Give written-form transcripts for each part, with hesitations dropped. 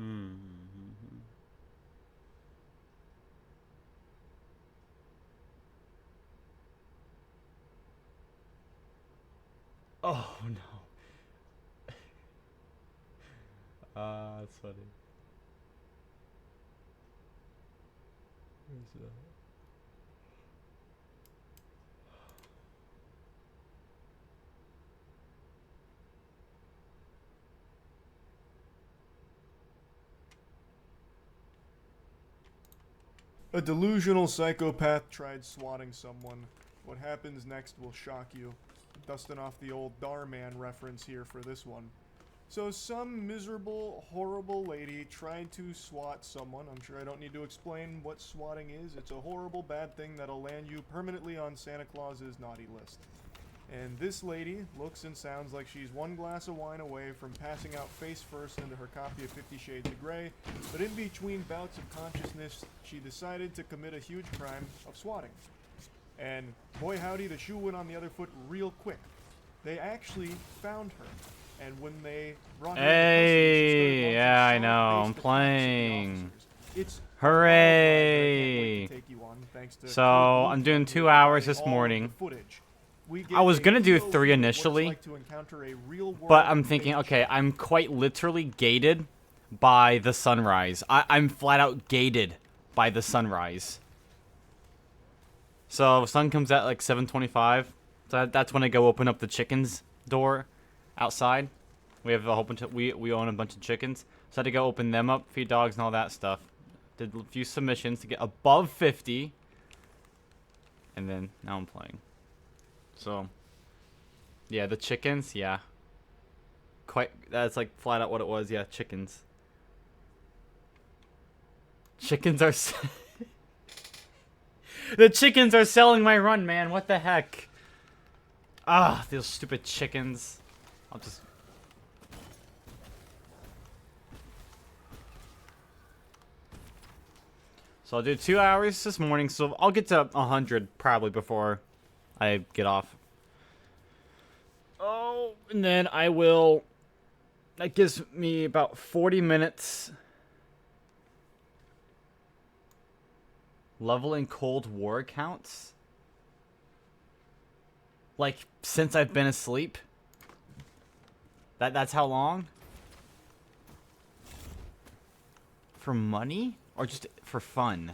Mm-hmm. Oh no. That's funny. Where's that? A delusional psychopath tried swatting someone. What happens next will shock you. Dusting off the old Darman reference here for this one. So some miserable, horrible lady tried to swat someone. I'm sure I don't need to explain what swatting is. It's a horrible, bad thing that'll land you permanently on Santa Claus's naughty list. And this lady looks and sounds like she's one glass of wine away from passing out face first into her copy of 50 Shades of Grey, but in between bouts of consciousness, she decided to commit a huge crime of swatting. And boy howdy, the shoe went on the other foot real quick. They actually found her, and when they brought her into custody, Hey, yeah, I know. I'm playing. Hooray! So I'm doing 2 hours this morning. I was gonna do 3 initially, but I'm thinking, okay, I'm quite literally gated by the sunrise. I'm flat out gated by the sunrise. So sun comes at like 7:25. So that's when I go open up the chickens door outside. We have a whole bunch of we own a bunch of chickens, so I had to go open them up, feed dogs and all that stuff. Did a few submissions to get above 50, and then now I'm playing. So, yeah, the chickens, yeah. That's like flat out what it was, yeah, chickens. Chickens are... The chickens are selling my run, man, what the heck? Ah, those stupid chickens. I'll just... So I'll do 2 hours this morning, so I'll get to 100 probably before I get off. Oh, and then I will... That gives me about 40 minutes. Leveling Cold War accounts? Like, since I've been asleep? That's how long? For money? Or just for fun?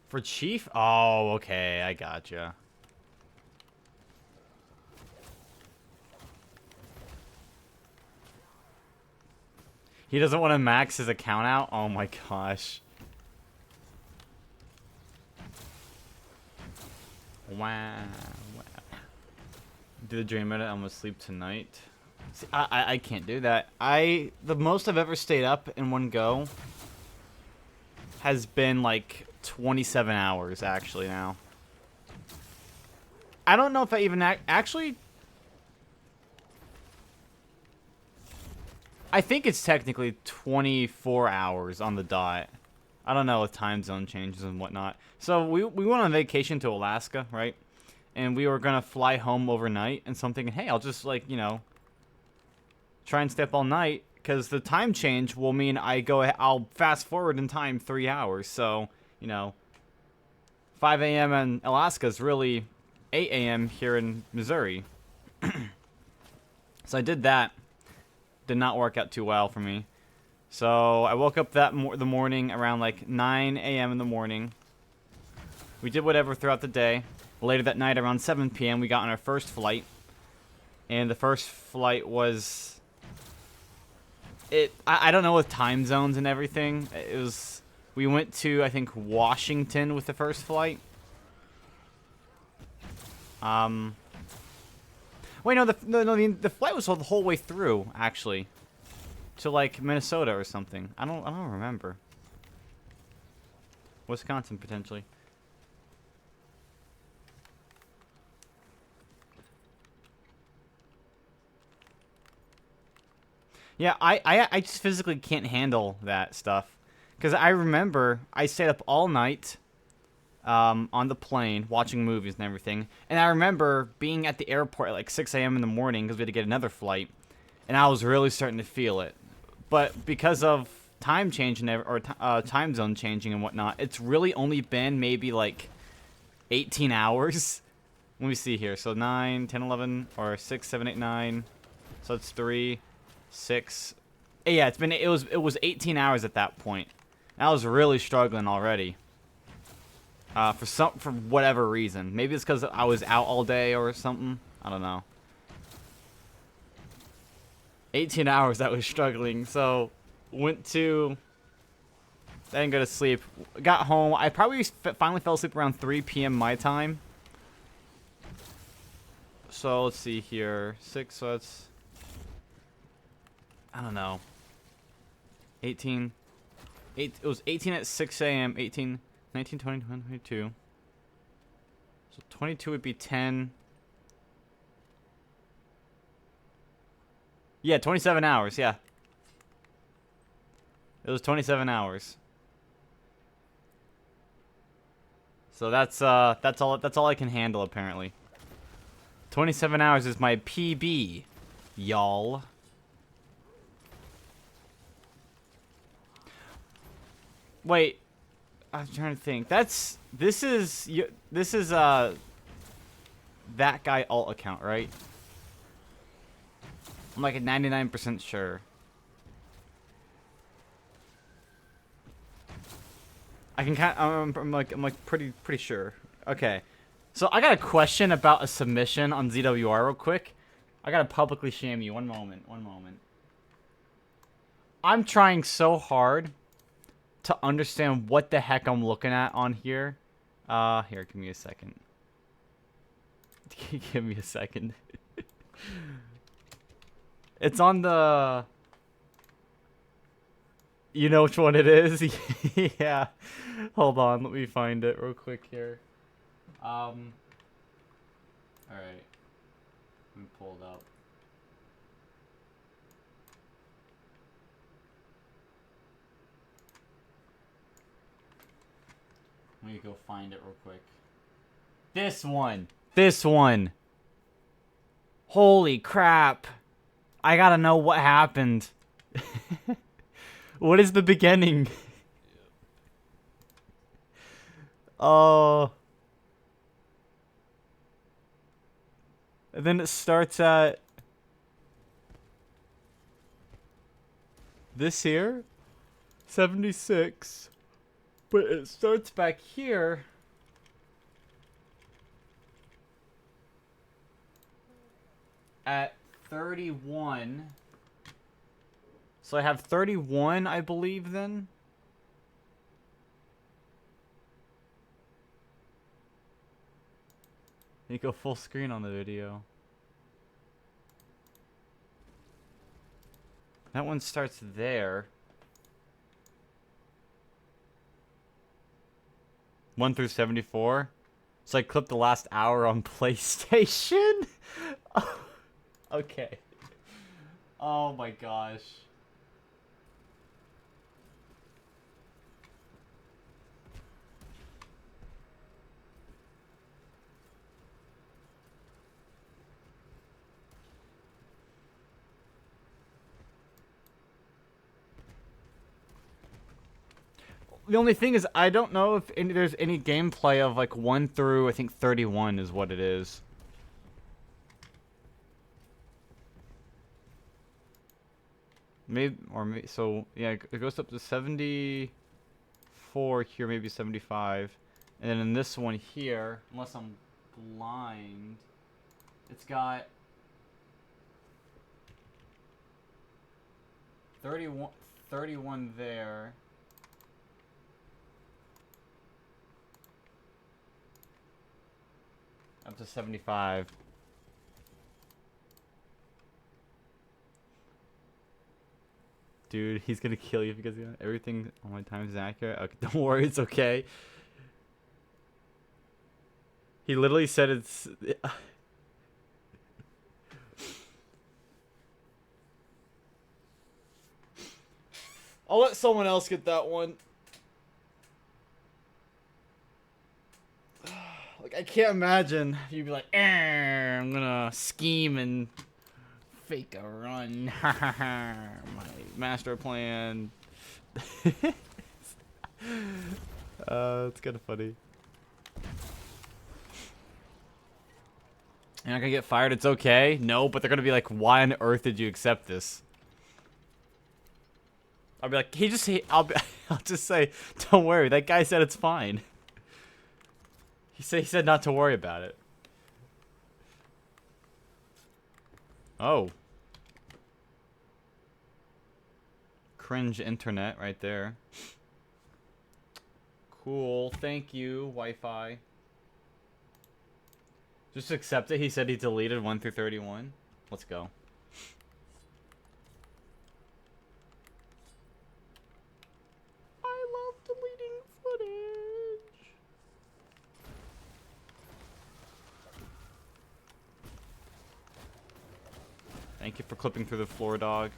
For Chief? Oh, okay, I gotcha. He doesn't want to max his account out? Oh my gosh. Wow. Do the dream edit, I'm gonna sleep tonight. See, I can't do that. The most I've ever stayed up in one go has been like 27 hours actually now. I don't know if I even actually... I think it's technically 24 hours on the dot. I don't know with time zone changes and whatnot. So we went on vacation to Alaska, right? And we were gonna fly home overnight, and so I'm thinking, hey, I'll just like, you know, try and stay up all night, because the time change will mean I'll fast forward in time 3 hours. So, you know, 5 a.m. in Alaska is really 8 a.m. here in Missouri. So I did that. Did not work out too well for me. So I woke up the morning around like 9 a.m. in the morning. We did whatever throughout the day. Later that night around 7 p.m. we got on our first flight. And the first flight was... I don't know with time zones and everything. It was... We went to, I think, Washington with the first flight. Wait, no, the flight was the whole way through, actually. To, like, Minnesota or something. I don't remember. Wisconsin, potentially. Yeah, I just physically can't handle that stuff. Because I remember I stayed up all night on the plane watching movies and everything. And I remember being at the airport at like 6 a.m. in the morning because we had to get another flight. And I was really starting to feel it. But because of time change and time zone changing and whatnot, it's really only been maybe like 18 hours. Let me see here. So 9, 10, 11, or 6, 7, 8, 9. So it's 3, 6. Yeah, it was 18 hours at that point. I was really struggling already. For whatever reason. Maybe it's because I was out all day or something. I don't know. 18 hours I was struggling. So went to. Didn't go to sleep. Got home. I probably finally fell asleep around 3 p.m. my time. So let's see here. 6. So that's. I don't know. 18. It was 18 at 6 a.m. 18, 19, 20, 21, 22. So 22 would be 10. Yeah, 27 hours. Yeah. It was 27 hours. So that's all I can handle apparently. 27 hours is my PB, y'all. Wait, I'm trying to think. This is that guy alt account, right? I'm like at 99% sure. I can I'm like pretty sure. Okay. So I got a question about a submission on ZWR real quick. I gotta publicly shame you. One moment. I'm trying so hard to understand what the heck I'm looking at on here. Here, give me a second. Give me a second. It's on the... You know which one it is? Yeah. Hold on, let me find it real quick here. Alright. Let me pull it up. Let me go find it real quick. This one. This one. Holy crap. I gotta know what happened. What is the beginning? Oh. And then it starts at this here. 76. But it starts back here. At 31. So I have 31, I believe, then. You go full screen on the video. That one starts there. 1 through 74. So I clipped the last hour on PlayStation. Okay. Oh my gosh. The only thing is, I don't know if there's any gameplay of like 1 through, I think 31 is what it is. Maybe, so yeah, it goes up to 74 here, maybe 75. And then in this one here, unless I'm blind, it's got 31 there. Up to 75. Dude, he's gonna kill you because everything on my time is accurate. Okay, don't worry, it's okay. He literally said it's... I'll let someone else get that one. Like, I can't imagine you'd be like, I'm gonna scheme and fake a run. My master plan. It's kind of funny. You're not gonna get fired, it's okay. No, but they're gonna be like, why on earth did you accept this? I'll be like, I'll just say, don't worry, that guy said it's fine. He said not to worry about it. Oh. Cringe internet right there. Cool, thank you, Wi-Fi. Just accept it. He said he deleted 1 through 31. Let's go. I love deleting footage. Thank you for clipping through the floor, dog.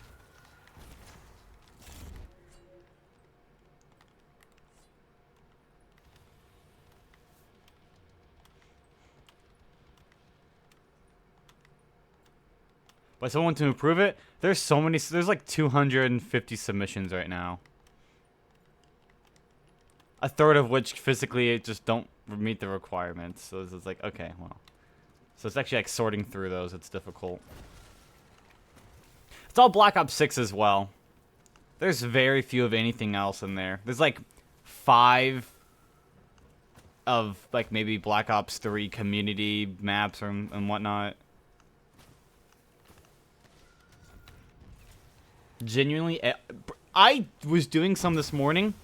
By someone to improve it, there's so many. There's like 250 submissions right now. A third of which physically just don't meet the requirements. So it's like, okay, well. So it's actually like sorting through those. It's difficult. It's all Black Ops 6 as well. There's very few of anything else in there. There's like 5 of like maybe Black Ops 3 community maps and whatnot. Genuinely, I was doing some this morning, and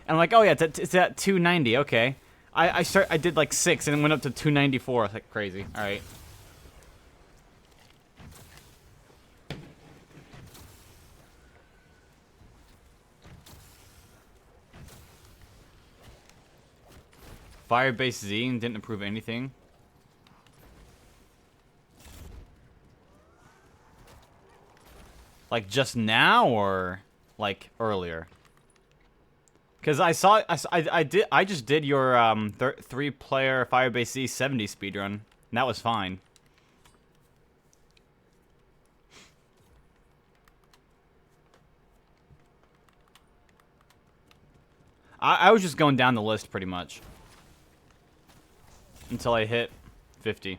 I'm like, oh yeah, it's at 290. Okay, I did like 6 and it went up to 294. It's like crazy. All right. Firebase Z didn't improve anything. Like just now or like earlier? Because I just did your 3-player Firebase Z 70 speedrun, and that was fine. I was just going down the list pretty much until I hit 50.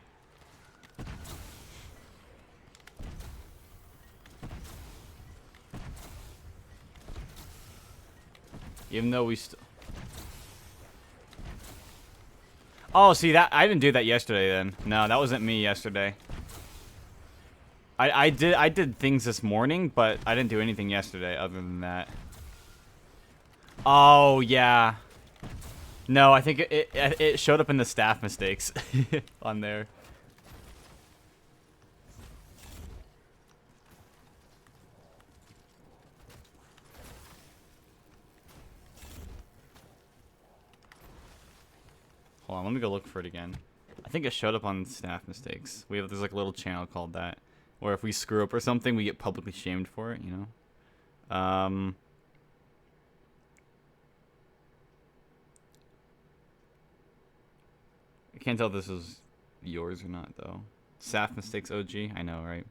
Even though we Oh, see that I didn't do that yesterday then. No, that wasn't me yesterday. I did things this morning, but I didn't do anything yesterday other than that. Oh, yeah. No, I think it showed up in the staff mistakes on there. Hold on, let me go look for it again. I think it showed up on staff mistakes. There's like a little channel called that, where if we screw up or something, we get publicly shamed for it, you know? I can't tell if this is yours or not, though. Staff mistakes OG? I know, right?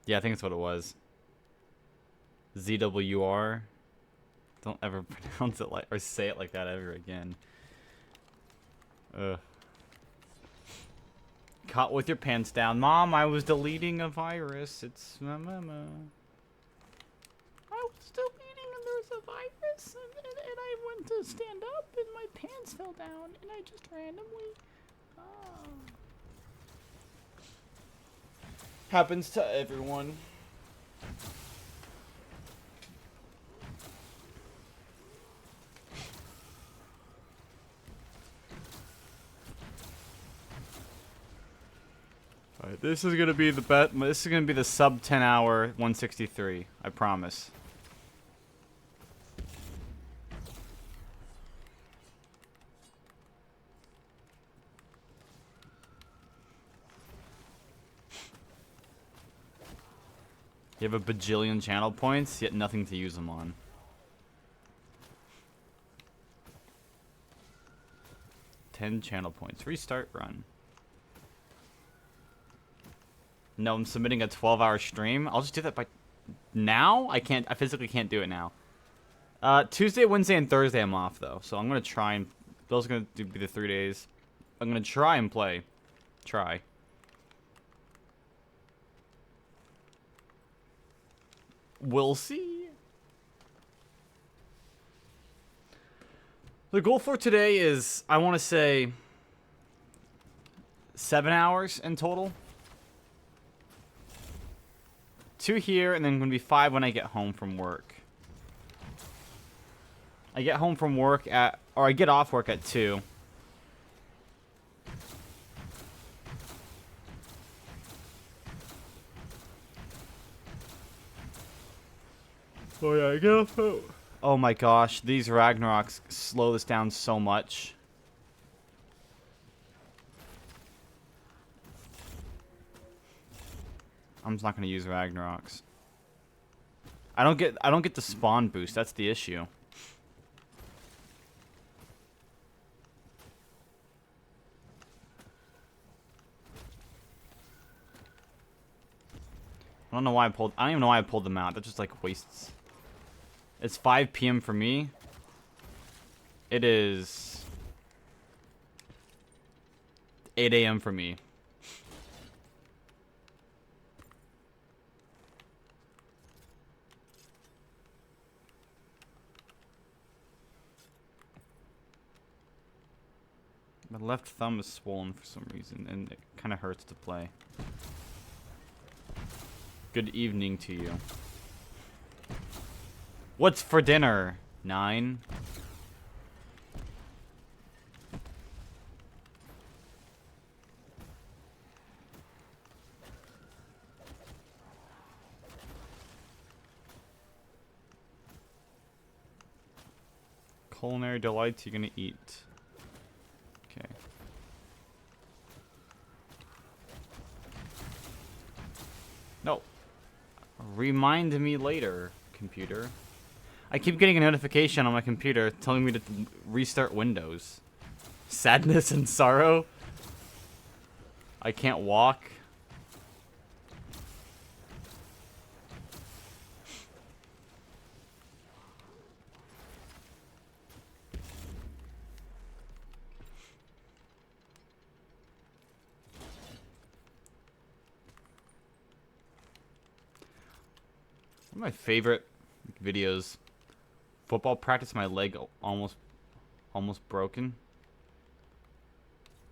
Yeah, I think that's what it was. ZWR. Don't ever pronounce it like or say it like that ever again. Ugh. Caught with your pants down. Mom, I was deleting a virus. It's mama. I was deleting and there was a virus and I went to stand up and my pants fell down and I just randomly happens to everyone. Alright, this is gonna be the bet. This is gonna be the sub 10 hour 163. I promise. You have a bajillion channel points, yet nothing to use them on. Ten channel points. Restart run. No, I'm submitting a 12-hour stream. I'll just do that by now. I physically can't do it now. Tuesday, Wednesday, and Thursday I'm off though, so I'm gonna try and those are gonna be the 3 days. I'm gonna try and play. Try. We'll see. The goal for today is, I want to say, 7 hours in total. 2 here, and then going to be 5 when I get home from work. I get home from work or I get off work at 2. Oh yeah, I get off. Oh my gosh, these Ragnaroks slow this down so much. I'm just not gonna use Ragnaroks. I don't get the spawn boost. That's the issue. I don't even know why I pulled them out. That just like wastes. It's 5 p.m. for me. It is 8 a.m. for me. My left thumb is swollen for some reason, and it kind of hurts to play. Good evening to you. What's for dinner? 9. Culinary delights you're gonna eat. Okay. No. Remind me later, computer. I keep getting a notification on my computer telling me to restart Windows. Sadness and sorrow. I can't walk. One of my favorite videos. Football practice, my leg almost broken.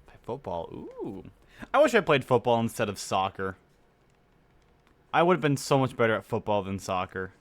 Play football, ooh. I wish I played football instead of soccer. I would have been so much better at football than soccer.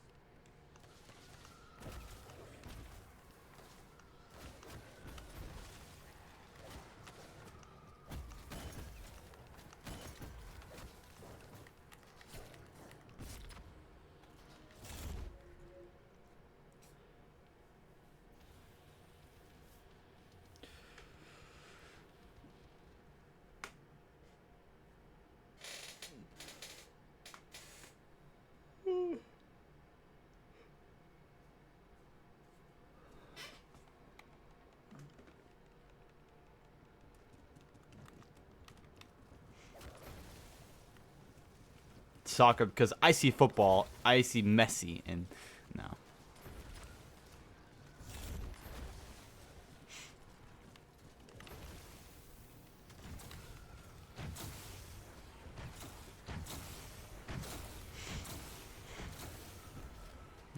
Soccer, because I see football, I see Messi, and no.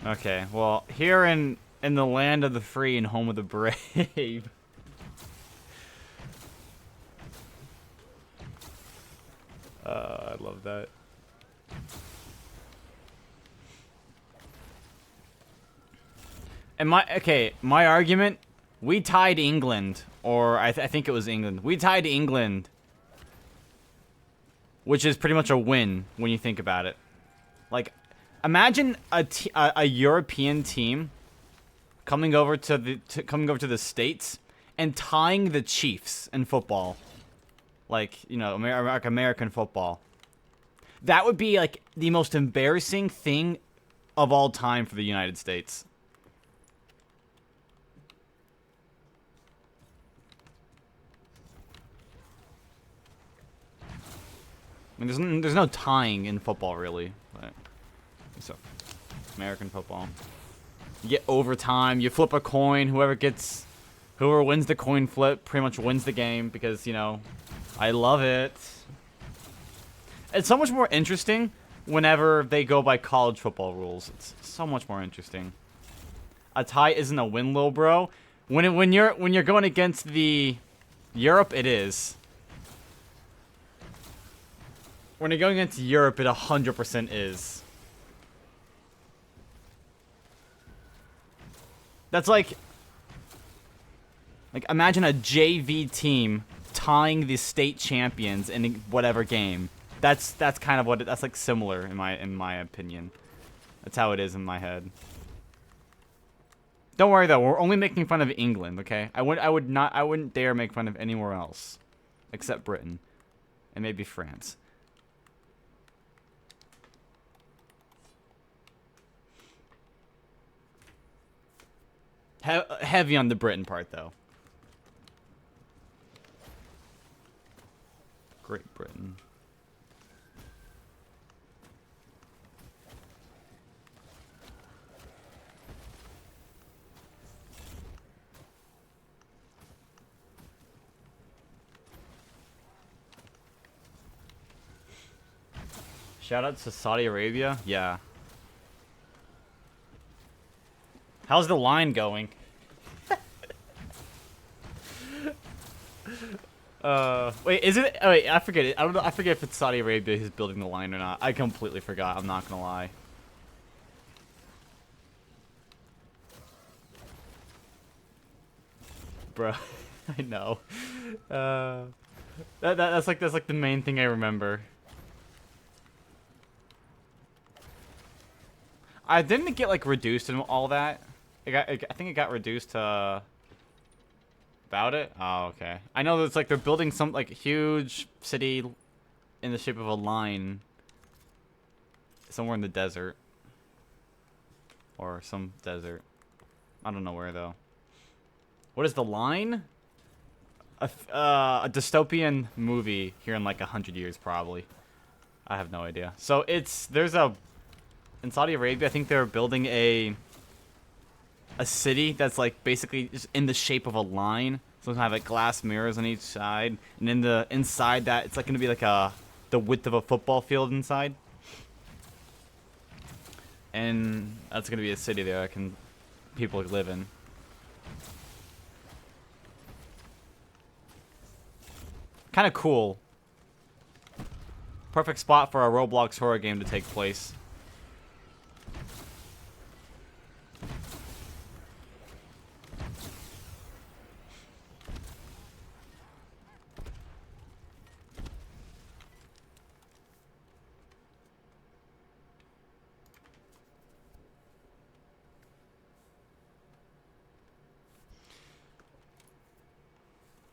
Okay, well, here in the land of the free and home of the brave. I love that. And my argument, we tied England, or I think it was England. We tied England, which is pretty much a win when you think about it. Like, imagine a European team coming over to the States and tying the Chiefs in football, like, you know, American football. That would be like the most embarrassing thing of all time for the United States. I mean, there's no tying in football, really. But, so, American football. You get overtime. You flip a coin. Whoever wins the coin flip pretty much wins the game because, you know, I love it. It's so much more interesting whenever they go by college football rules. It's so much more interesting. A tie isn't a win, lil bro. When you're going against the Europe, it is. When you're going against Europe, it 100% is. That's like imagine a JV team tying the state champions in whatever game. That's kind of what that's like similar in my opinion. That's how it is in my head. Don't worry though, we're only making fun of England, okay? I wouldn't dare make fun of anywhere else except Britain and maybe France. Heavy on the Britain part, though. Great Britain. Shout out to Saudi Arabia. Yeah. How's the line going? Wait, is it? Oh, wait, I forget it. I don't know. I forget if it's Saudi Arabia who's building the line or not. I completely forgot. I'm not gonna lie. Bro, I know. That's like the main thing I remember. I didn't get like reduced and all that. I think it got reduced to about it. Oh, okay. I know that it's like they're building some like huge city in the shape of a line somewhere in the desert or some desert. I don't know where though. What is the line? A dystopian movie here in like 100 years probably. I have no idea. So in Saudi Arabia, I think they're building a city that's like basically just in the shape of a line. So it's gonna have like glass mirrors on each side, and in the inside that it's like gonna be like the width of a football field inside, and that's gonna be a city there that people live in. Kind of cool. Perfect spot for a Roblox horror game to take place.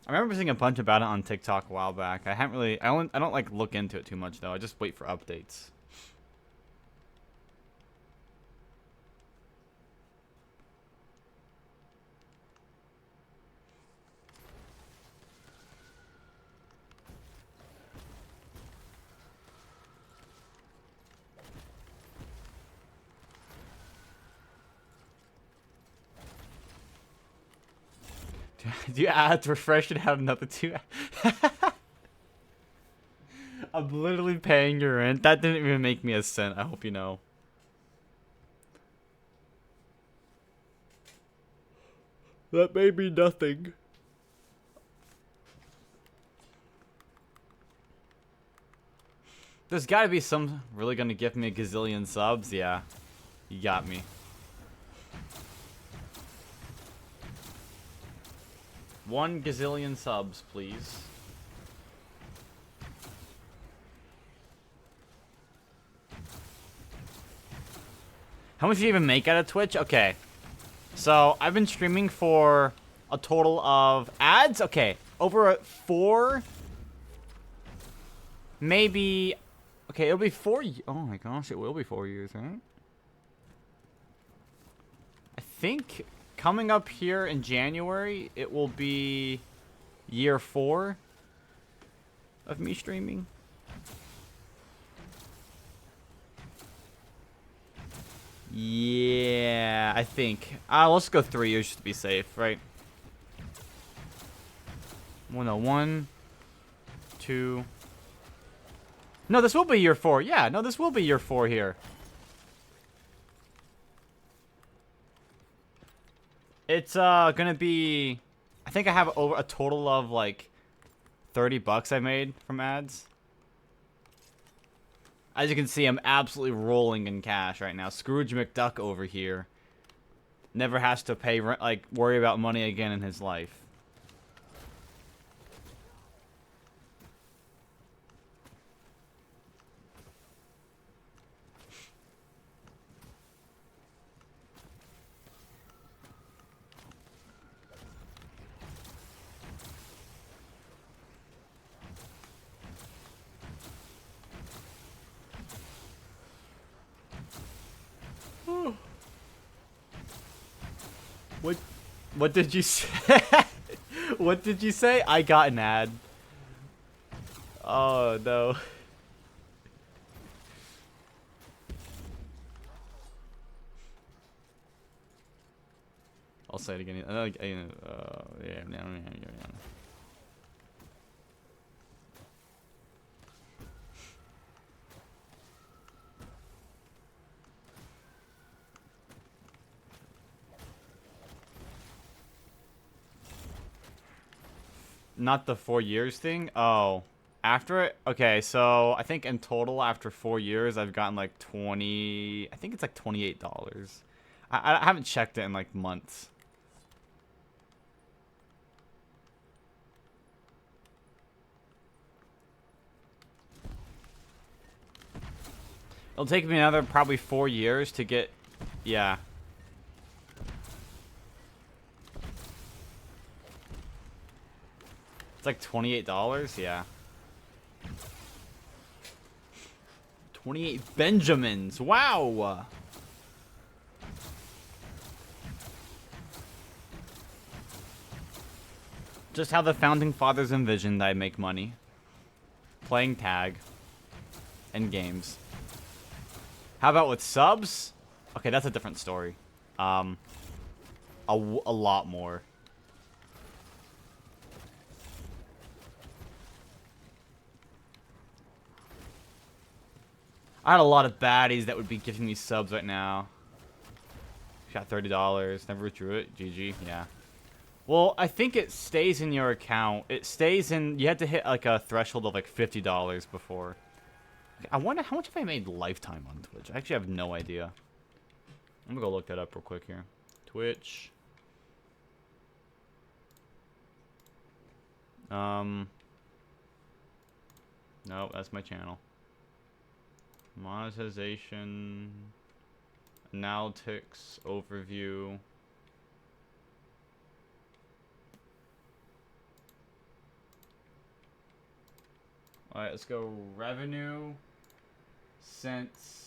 I remember seeing a bunch about it on TikTok a while back. I don't like look into it too much though. I just wait for updates. Do you add to refresh and have another 2? I'm literally paying your rent. That didn't even make me a cent. I hope you know. That made me nothing. There's gotta be some really gonna give me a gazillion subs. Yeah. You got me. 1 gazillion subs, please. How much do you even make out of Twitch? Okay. So, I've been streaming for a total of ads? Okay. Over 4, maybe Okay, it'll be 4 oh my gosh, it will be 4 years, right? I think coming up here in January, it will be year 4 of me streaming. Yeah, I think. Let's go 3 years just to be safe, right? Well, no, 1, 2. No, this will be year 4. Yeah, no, this will be year 4 here. It's gonna be. I think I have over a total of like $30 I made from ads. As you can see, I'm absolutely rolling in cash right now. Scrooge McDuck over here never has to pay rent, like worry about money again in his life. What? What did you say? What did you say? I got an ad. Oh no. I'll say it again. Yeah. Not the 4 years thing? Oh. After it? Okay, so I think in total after 4 years I've gotten like 20... I think it's like $28. I haven't checked it in like months. It'll take me another probably 4 years to get... Yeah. It's like $28? Yeah. 28 Benjamins. Wow. Just how the founding fathers envisioned I'd make money. Playing tag. And games. How about with subs? Okay, that's a different story. A lot more. I had a lot of baddies that would be giving me subs right now. Got $30. Never withdrew it. GG. Yeah. Well, I think it stays in your account. It stays in... You had to hit like a threshold of like $50 before. I wonder how much have I made lifetime on Twitch. I actually have no idea. I'm gonna go look that up real quick here. Twitch. No, that's my channel. Monetization. Analytics. Overview. Alright, let's go revenue. Since...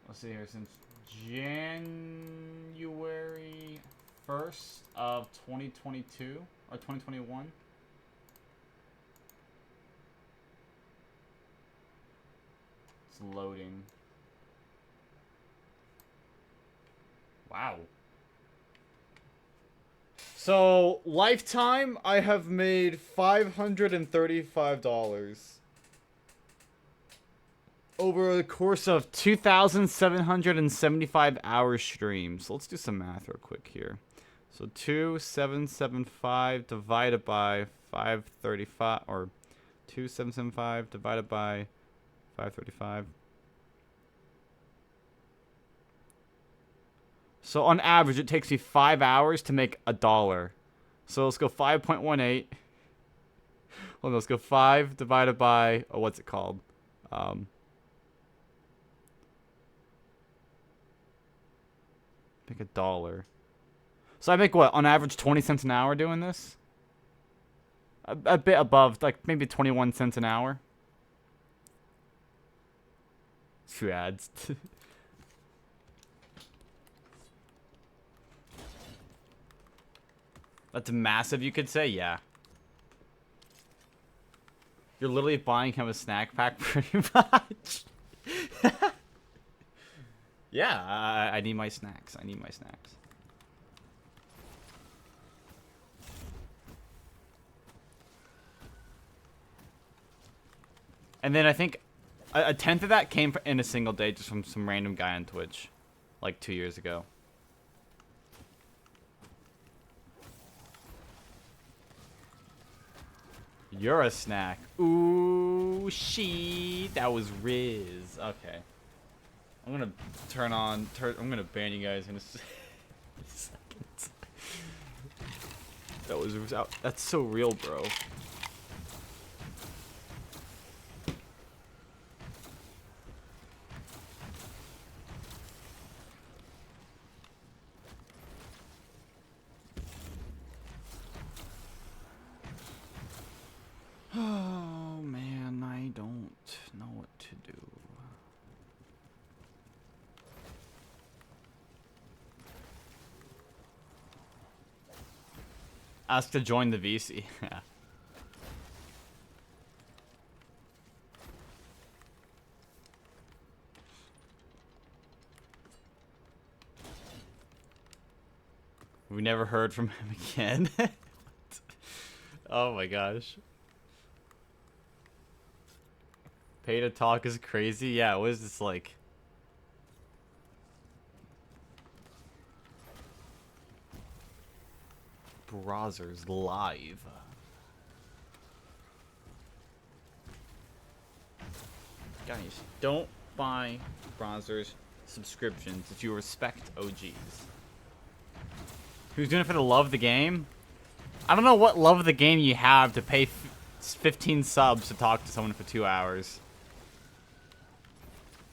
Let's see here, since January 1st of 2022, or 2021. It's loading. Wow. So, lifetime, I have made $535. Over the course of 2,775 hours stream. So let's do some math real quick here. So 2,775 divided by 535, or 2,775 divided by 535. So on average, it takes me 5 hours to make $1. So let's go 5.18. Well, let's go 5 divided by, oh, what's it called? Make $1. So I make what, on average 20 cents an hour doing this? A bit above, like maybe 21 cents an hour. 2 ads. That's massive, you could say, yeah. You're literally buying him a snack pack pretty much. Yeah, I need my snacks. I need my snacks. And then I think a tenth of that came in a single day just from some random guy on Twitch. Like 2 years ago. You're a snack. Ooh, shit. That was Riz. Okay. I'm gonna I'm gonna ban you guys in a second. That was that's so real, bro. Oh man, I don't know what to do. Ask to join the VC. Yeah. We never heard from him again. Oh my gosh. Pay to talk is crazy. Yeah, what is this like? Browsers live. Guys, don't buy browsers subscriptions if you respect OGs. Who's doing it for the love of the game? I don't know what love of the game you have to pay 15 subs to talk to someone for 2 hours.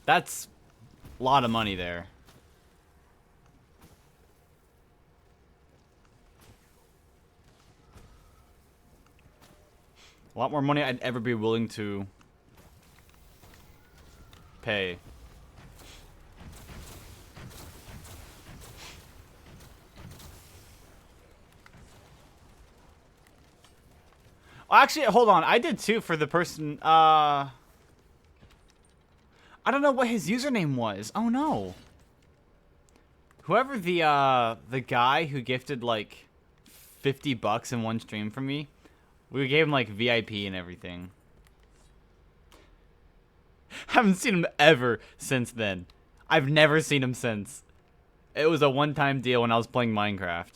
That's a lot of money there. A lot more money I'd ever be willing to pay. Oh, actually, hold on. I did too for the person. I don't know what his username was. Oh no. Whoever the guy who gifted like $50 in one stream from me, we gave him like VIP and everything. Haven't seen him ever since then. I've never seen him since. It was a one-time deal when I was playing Minecraft.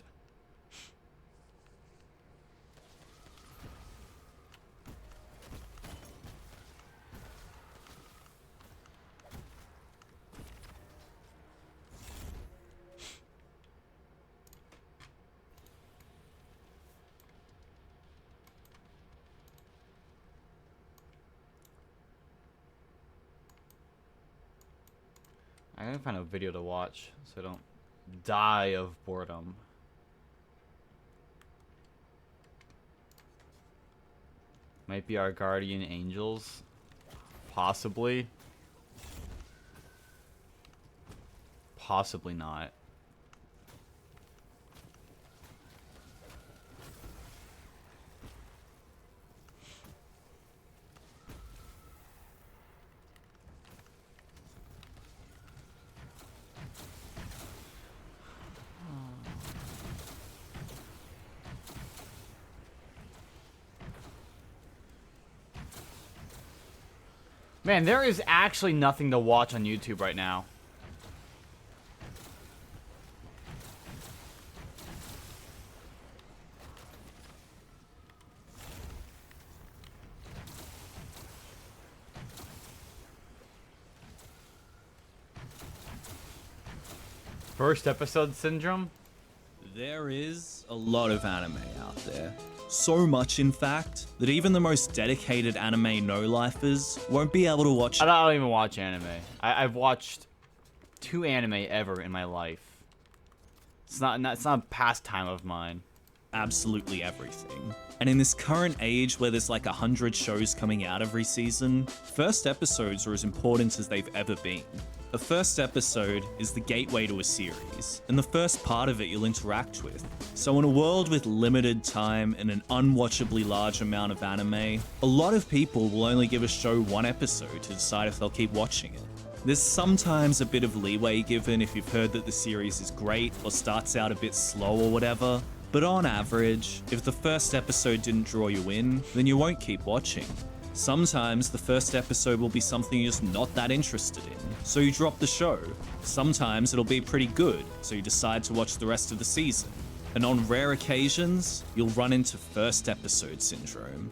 I gotta find a video to watch so I don't die of boredom. Might be our guardian angels. Possibly. Possibly not. Man, there is actually nothing to watch on YouTube right now. First episode syndrome? There is a lot of anime out there. So much, in fact, that even the most dedicated anime no-lifers won't be able to watch I don't even watch anime. I've watched 2 anime ever in my life. It's not a pastime of mine. absolutely everything. And in this current age where there's like 100 shows coming out every season, first episodes are as important as they've ever been. A first episode is the gateway to a series, and the first part of it you'll interact with. So in a world with limited time and an unwatchably large amount of anime, a lot of people will only give a show 1 episode to decide if they'll keep watching it. There's sometimes a bit of leeway given if you've heard that the series is great or starts out a bit slow or whatever, but on average, if the first episode didn't draw you in, then you won't keep watching. Sometimes the first episode will be something you're just not that interested in, so you drop the show. Sometimes it'll be pretty good, so you decide to watch the rest of the season. And on rare occasions, you'll run into first episode syndrome.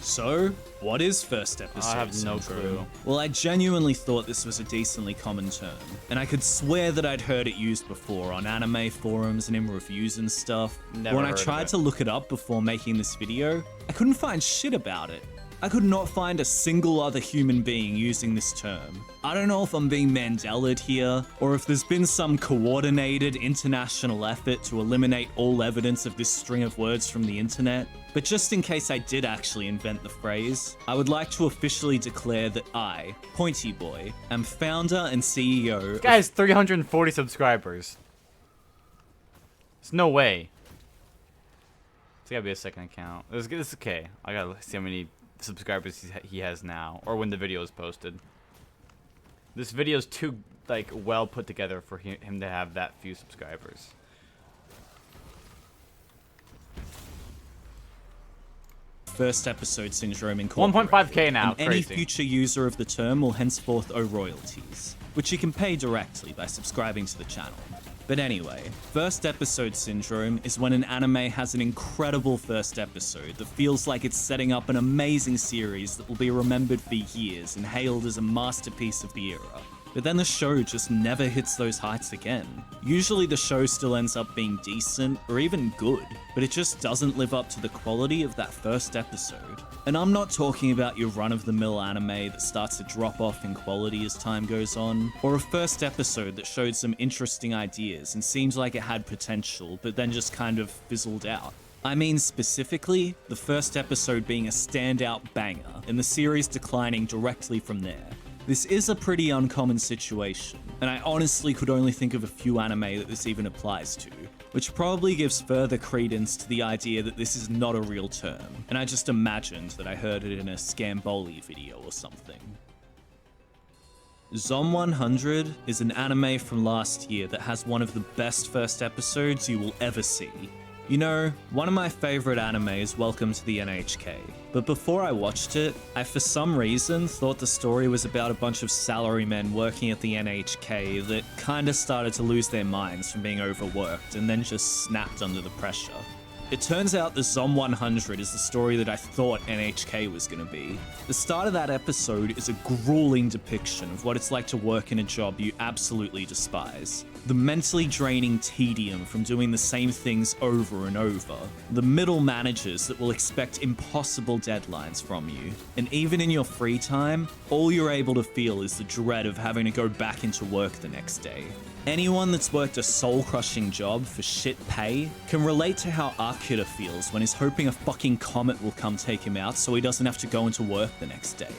So, what is first episode I have no syndrome? clue. Well, I genuinely thought this was a decently common term, and I could swear that I'd heard it used before on anime forums and in reviews and stuff. Never When I heard of tried it. to look it up before making this video, I couldn't find shit about it. I could not find a single other human being using this term. I don't know if I'm being Mandela'd here, or if there's been some coordinated international effort to eliminate all evidence of this string of words from the internet, but just in case I did actually invent the phrase, I would like to officially declare that I, Pointy Boy, am founder and CEO This guy has 340 subscribers. There's no way. It's gotta be a second account. It's okay. I gotta see how many subscribers he has now, or when the video is posted. This video is too like well put together for him to have that few subscribers. First episode syndrome incorporated. 1.5K now. And any Crazy. future user of the term will henceforth owe royalties, which you can pay directly by subscribing to the channel. But anyway, first episode syndrome is when an anime has an incredible first episode that feels like it's setting up an amazing series that will be remembered for years and hailed as a masterpiece of the era. But then the show just never hits those heights again. Usually the show still ends up being decent or even good, but it just doesn't live up to the quality of that first episode. And I'm not talking about your run-of-the-mill anime that starts to drop off in quality as time goes on, or a first episode that showed some interesting ideas and seems like it had potential, but then just kind of fizzled out. I mean specifically, the first episode being a standout banger, and the series declining directly from there. This is a pretty uncommon situation, and I honestly could only think of a few anime that this even applies to, which probably gives further credence to the idea that this is not a real term, and I just imagined that I heard it in a Scamboli video or something. Zom 100 is an anime from last year that has one of the best first episodes you will ever see. You know, one of my favorite anime is Welcome to the NHK, but before I watched it, I for some reason thought the story was about a bunch of salarymen working at the NHK that kinda started to lose their minds from being overworked and then just snapped under the pressure. It turns out the Zom 100 is the story that I thought NHK was gonna be. The start of that episode is a grueling depiction of what it's like to work in a job you absolutely despise. The mentally draining tedium from doing the same things over and over. The middle managers that will expect impossible deadlines from you. And even in your free time, all you're able to feel is the dread of having to go back into work the next day. Anyone that's worked a soul-crushing job for shit pay can relate to how Akira feels when he's hoping a fucking comet will come take him out so he doesn't have to go into work the next day.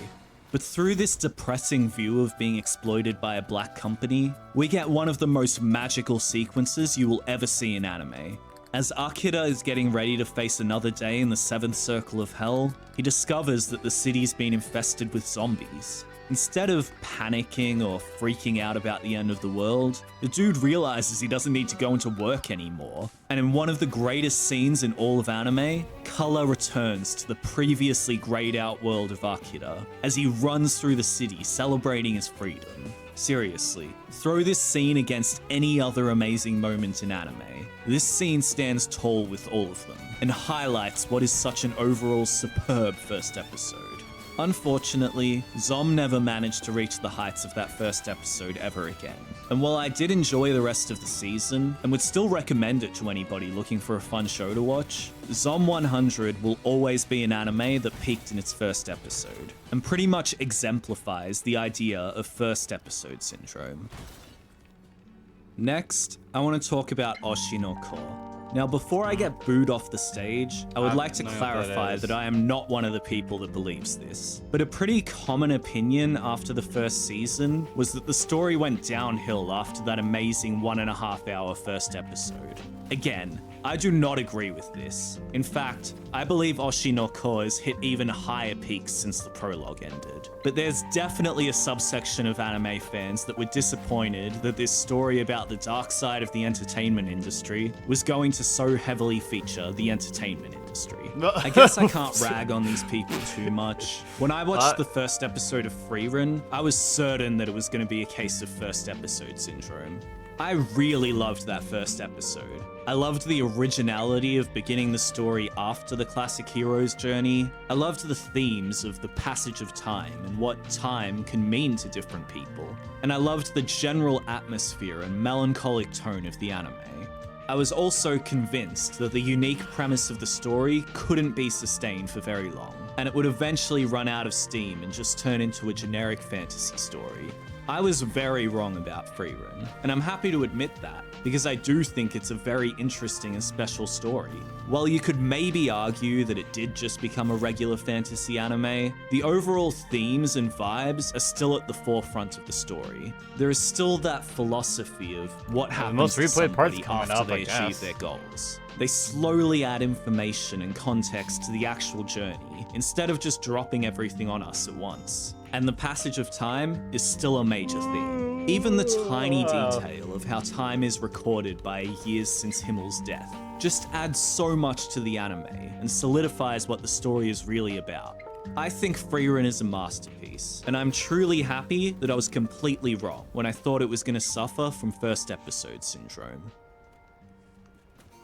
But through this depressing view of being exploited by a black company, we get one of the most magical sequences you will ever see in anime. As Akira is getting ready to face another day in the 7th Circle of Hell, he discovers that the city's been infested with zombies. Instead of panicking or freaking out about the end of the world, the dude realizes he doesn't need to go into work anymore. And in one of the greatest scenes in all of anime, color returns to the previously grayed out world of Akira as he runs through the city celebrating his freedom. Seriously, throw this scene against any other amazing moment in anime. This scene stands tall with all of them and highlights what is such an overall superb first episode. Unfortunately, Zom never managed to reach the heights of that first episode ever again. And while I did enjoy the rest of the season, and would still recommend it to anybody looking for a fun show to watch, Zom 100 will always be an anime that peaked in its first episode, and pretty much exemplifies the idea of first episode syndrome. Next, I want to talk about Oshi no Ko. Now, before I get booed off the stage, I would like to clarify that I am not one of the people that believes this. But a pretty common opinion after the first season was that the story went downhill after that amazing 1.5 hour first episode. Again, I do not agree with this. In fact, I believe Oshi no Ko has hit even higher peaks since the prologue ended. But there's definitely a subsection of anime fans that were disappointed that this story about the dark side of the entertainment industry was going to so heavily feature the entertainment industry. I guess I can't rag on these people too much. When I watched the first episode of Freerun, I was certain that it was going to be a case of first episode syndrome. I really loved that first episode. I loved the originality of beginning the story after the classic hero's journey. I loved the themes of the passage of time and what time can mean to different people. And I loved the general atmosphere and melancholic tone of the anime. I was also convinced that the unique premise of the story couldn't be sustained for very long, and it would eventually run out of steam and just turn into a generic fantasy story. I was very wrong about Freerun, and I'm happy to admit that, because I do think it's a very interesting and special story. While you could maybe argue that it did just become a regular fantasy anime, the overall themes and vibes are still at the forefront of the story. There is still that philosophy of what happens to somebody after they achieve their goals. They slowly add information and context to the actual journey, instead of just dropping everything on us at once. And the passage of time is still a major theme. Even the tiny detail of how time is recorded by years since Himmel's death just adds so much to the anime and solidifies what the story is really about. I think Freerun is a masterpiece, and I'm truly happy that I was completely wrong when I thought it was going to suffer from first episode syndrome.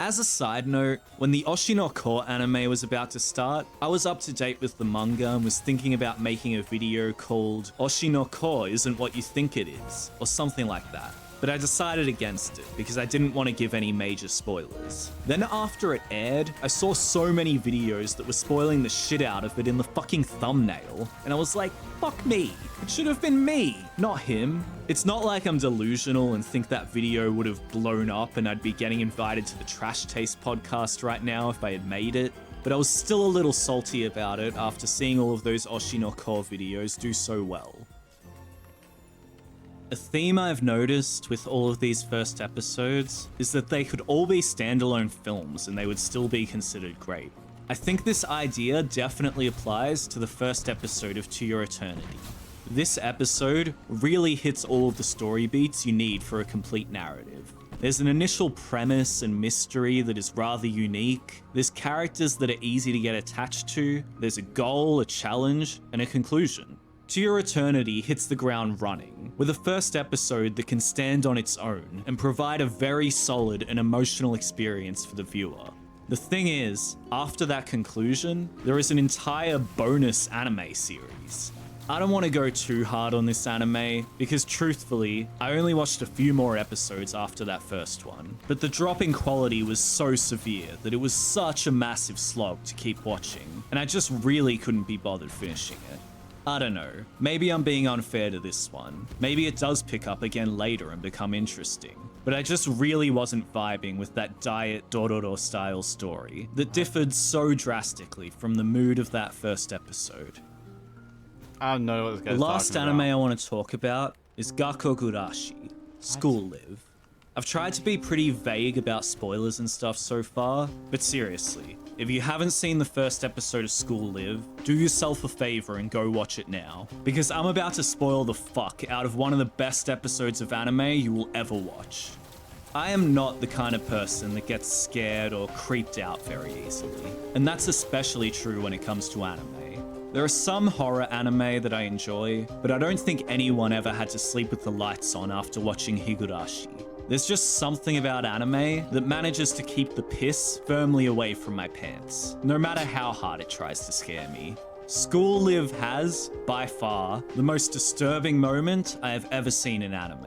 As a side note, when the Oshi no Ko anime was about to start, I was up to date with the manga and was thinking about making a video called Oshi no Ko Isn't What You Think It Is, or something like that. But I decided against it because I didn't want to give any major spoilers. Then after it aired, I saw so many videos that were spoiling the shit out of it in the fucking thumbnail, and I was like, fuck me. It should have been me, not him. It's not like I'm delusional and think that video would have blown up and I'd be getting invited to the Trash Taste podcast right now if I had made it. But I was still a little salty about it after seeing all of those Oshi no Ko videos do so well. A theme I've noticed with all of these first episodes is that they could all be standalone films and they would still be considered great. I think this idea definitely applies to the first episode of To Your Eternity. This episode really hits all of the story beats you need for a complete narrative. There's an initial premise and mystery that is rather unique, there's characters that are easy to get attached to, there's a goal, a challenge, and a conclusion. To Your Eternity hits the ground running, with a first episode that can stand on its own and provide a very solid and emotional experience for the viewer. The thing is, after that conclusion, there is an entire bonus anime series. I don't want to go too hard on this anime, because truthfully, I only watched a few more episodes after that first one, but the drop in quality was so severe that it was such a massive slog to keep watching, and I just really couldn't be bothered finishing it. I don't know, maybe I'm being unfair to this one. Maybe it does pick up again later and become interesting. But I just really wasn't vibing with that diet Dororo style story that differed so drastically from the mood of that first episode. I don't know what this guy's The last talking anime about. I want to talk about is Gakogurashi, School Live. I've tried to be pretty vague about spoilers and stuff so far, but seriously, if you haven't seen the first episode of School Live, do yourself a favor and go watch it now, because I'm about to spoil the fuck out of one of the best episodes of anime you will ever watch. I am not the kind of person that gets scared or creeped out very easily, and that's especially true when it comes to anime. There are some horror anime that I enjoy, but I don't think anyone ever had to sleep with the lights on after watching Higurashi. There's just something about anime that manages to keep the piss firmly away from my pants, no matter how hard it tries to scare me. School Live has, by far, the most disturbing moment I have ever seen in anime.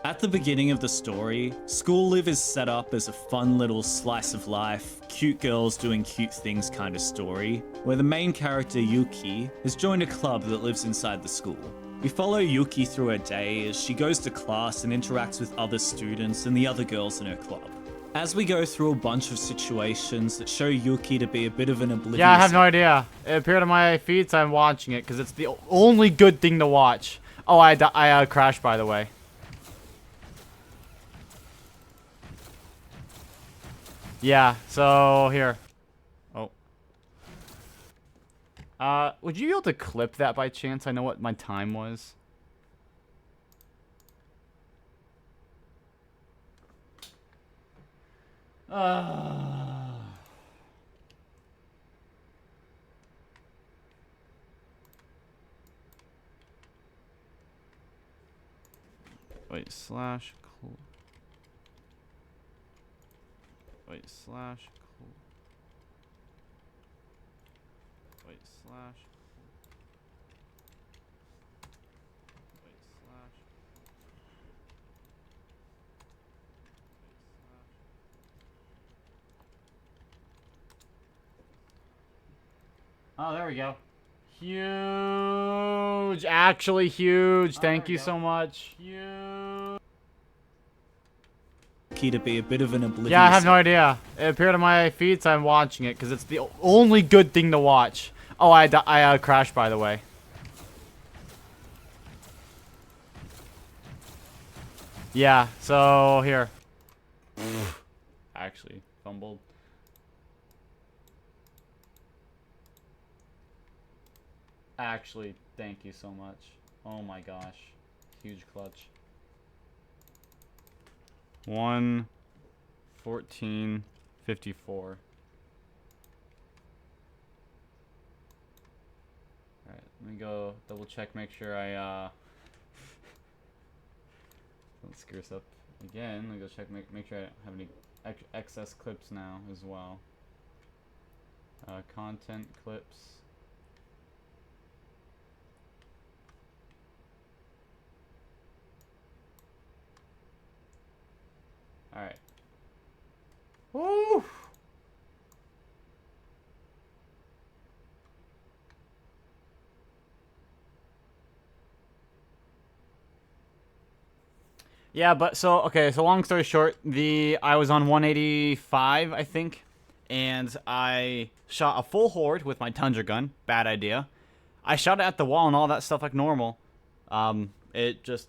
At the beginning of the story, School Live is set up as a fun little slice of life, cute girls doing cute things kind of story, where the main character Yuki has joined a club that lives inside the school. We follow Yuki through her day as she goes to class and interacts with other students and the other girls in her club. As we go through a bunch of situations that show Yuki to be a bit of an oblivious... Yeah, I have no idea. It appeared on my feed, so I'm watching it, because it's the only good thing to watch. Oh, I crashed, by the way. Yeah, so, here. Oh. Would you be able to clip that by chance? I know what my time was. Wait, slash cool. Wait, slash cool. Wait, slash cool. Wait, slash. Oh, there we go. Huge. Actually huge. Thank you so much. Huge. To be a bit of an oblivious... Yeah, I have no idea. It appeared on my feed, so I'm watching it, because it's the only good thing to watch. Oh, I crashed, by the way. Yeah, so, here. Actually, fumbled. Actually, thank you so much. Oh my gosh. Huge clutch. 1:14:54. Alright, let me go double check, make sure I don't screw this up again. Let me go check, make sure I don't have any excess clips now as well. Content clips. Alright. Woo! Yeah, but so okay, so long story short, I was on 185, I think, and I shot a full horde with my Tundra gun. Bad idea. I shot it at the wall and all that stuff like normal. It just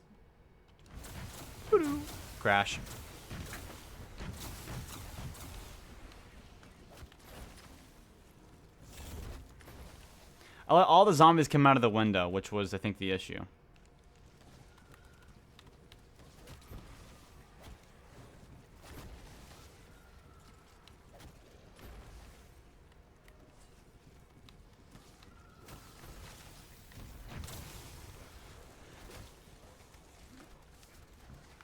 crash. I let all the zombies come out of the window, which was, I think, the issue.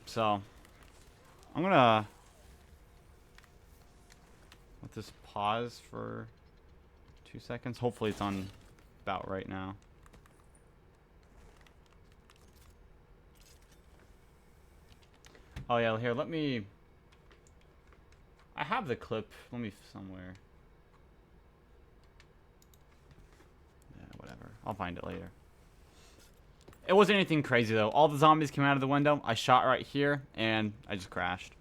So, I'm gonna let this pause for 2 seconds. Hopefully it's on about right now. Oh yeah, here, let me... I have the clip. Let me somewhere. Yeah, whatever. I'll find it later. It wasn't anything crazy though. All the zombies came out of the window. I shot right here, and I just crashed.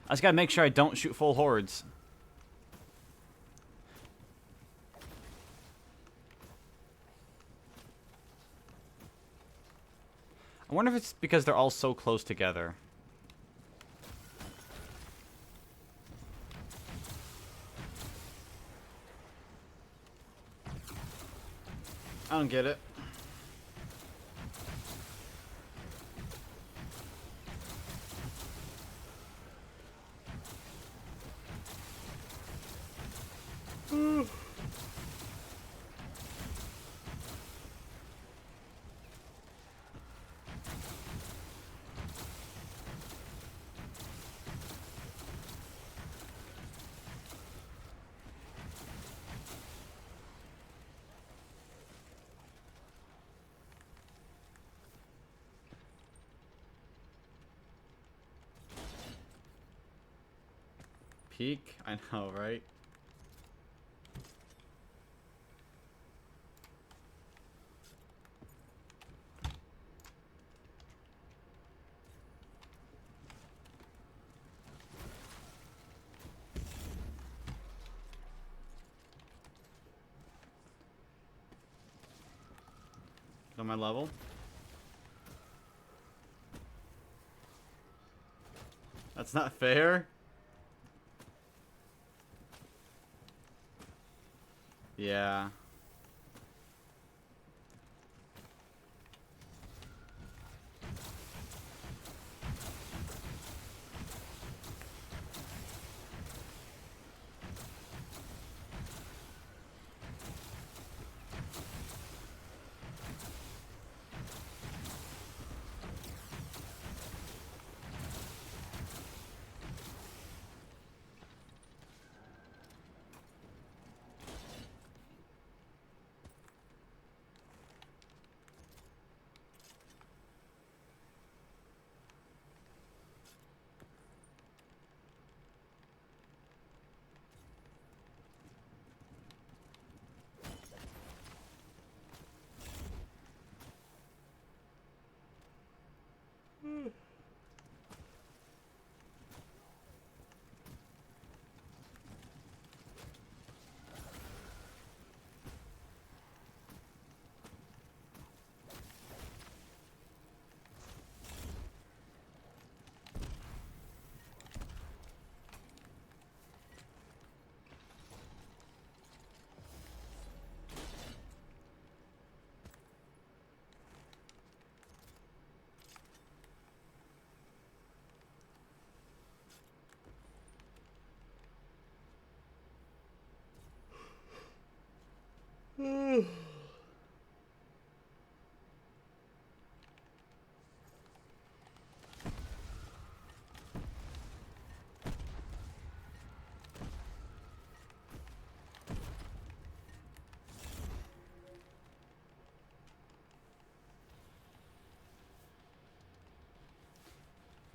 I just gotta make sure I don't shoot full hordes. I wonder if it's because they're all so close together. I don't get it. peak? I know, right? On my level. That's not fair. Yeah.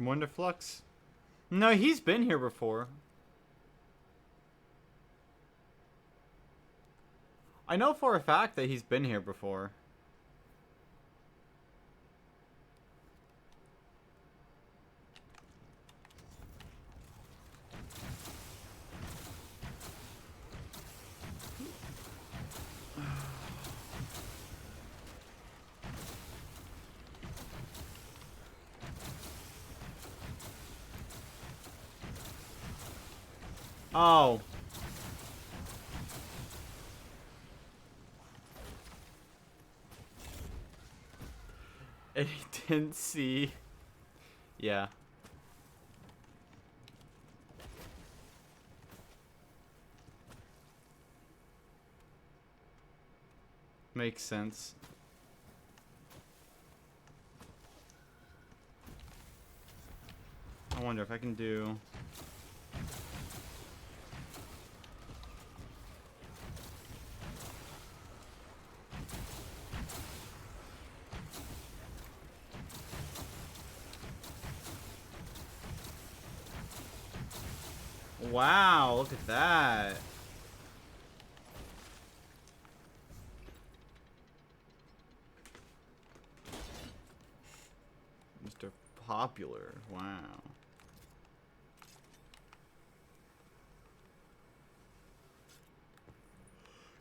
Wonderflux? No, he's been here before. I know for a fact that he's been here before. Oh. And he didn't see. Yeah. Makes sense. I wonder if I can do... Wow, look at that. Mr. Popular. Wow.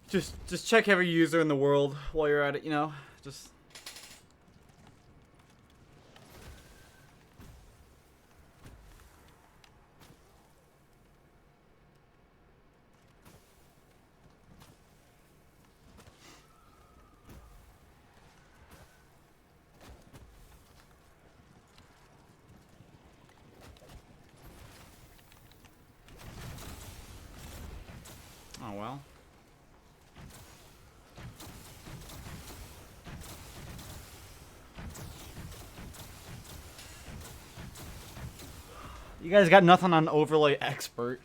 Just check every user in the world while you're at it, you know? Just... Oh, well. You guys got nothing on overlay expert.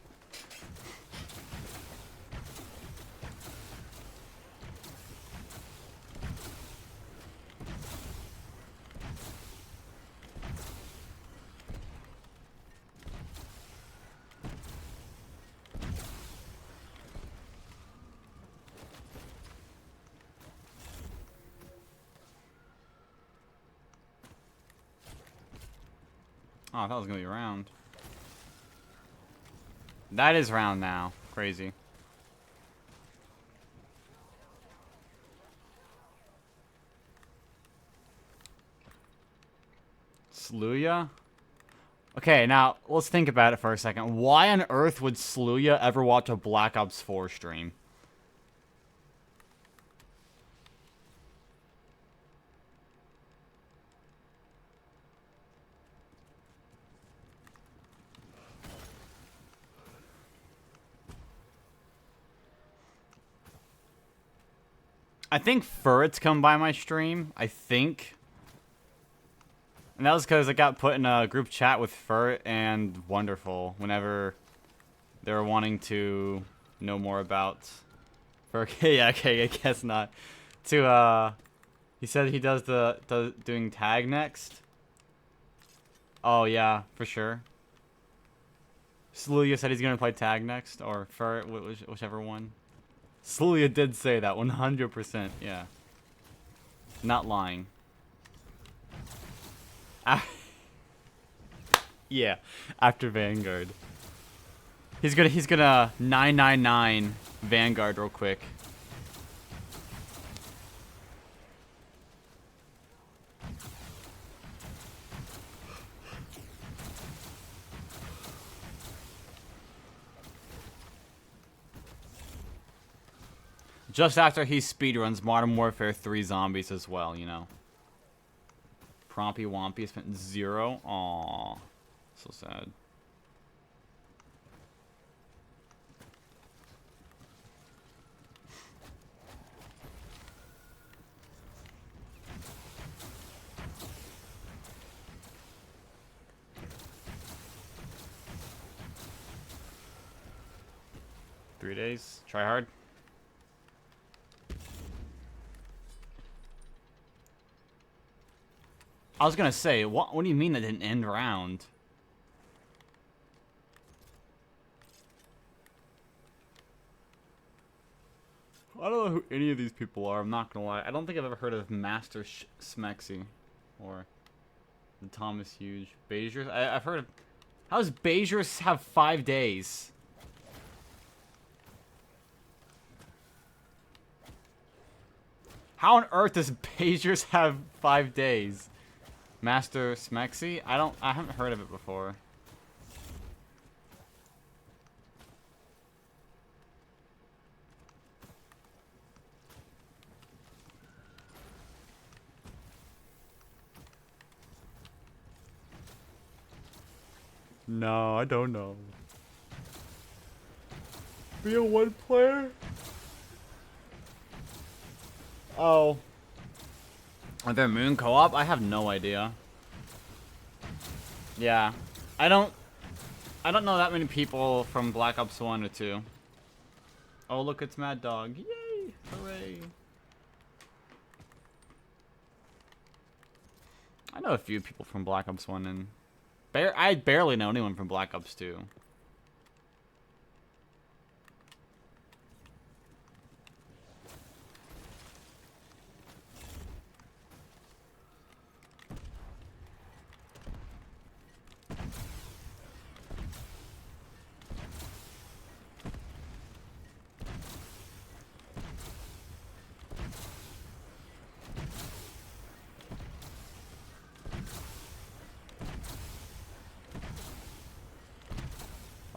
Oh, I thought it was gonna be round. That is round now. Crazy. Sluya? Okay, now let's think about it for a second. Why on earth would Sluya ever watch a Black Ops 4 stream? I think Furret's come by my stream. I think. And that was because I got put in a group chat with Furret and Wonderful whenever they were wanting to know more about Furret. Yeah, okay, I guess not. He said he does doing tag next. Oh, yeah, for sure. Sluya said he's going to play tag next, or Furret, whichever one. Sluya did say that, 100%, yeah. Not lying. Yeah, after Vanguard. He's gonna 999 Vanguard real quick. Just after he speedruns Modern Warfare 3 Zombies as well, you know. Prompy Wompy spent 0. Aww. So sad. Three days. Try hard. I was gonna say, what do you mean that didn't end round? I don't know who any of these people are, I'm not gonna lie. I don't think I've ever heard of Master Smexy or the Thomas Huge. Beziers? I've heard of... How does Beziers have 5 days? How on earth does Beziers have 5 days? Master Smexy? I haven't heard of it before. No, I don't know. Be a one player? Oh. Are there moon co-op? I have no idea. Yeah. I don't know that many people from Black Ops 1 or 2. Oh, look, it's Mad Dog. Yay! Hooray! I know a few people from Black Ops 1 and... I barely know anyone from Black Ops 2.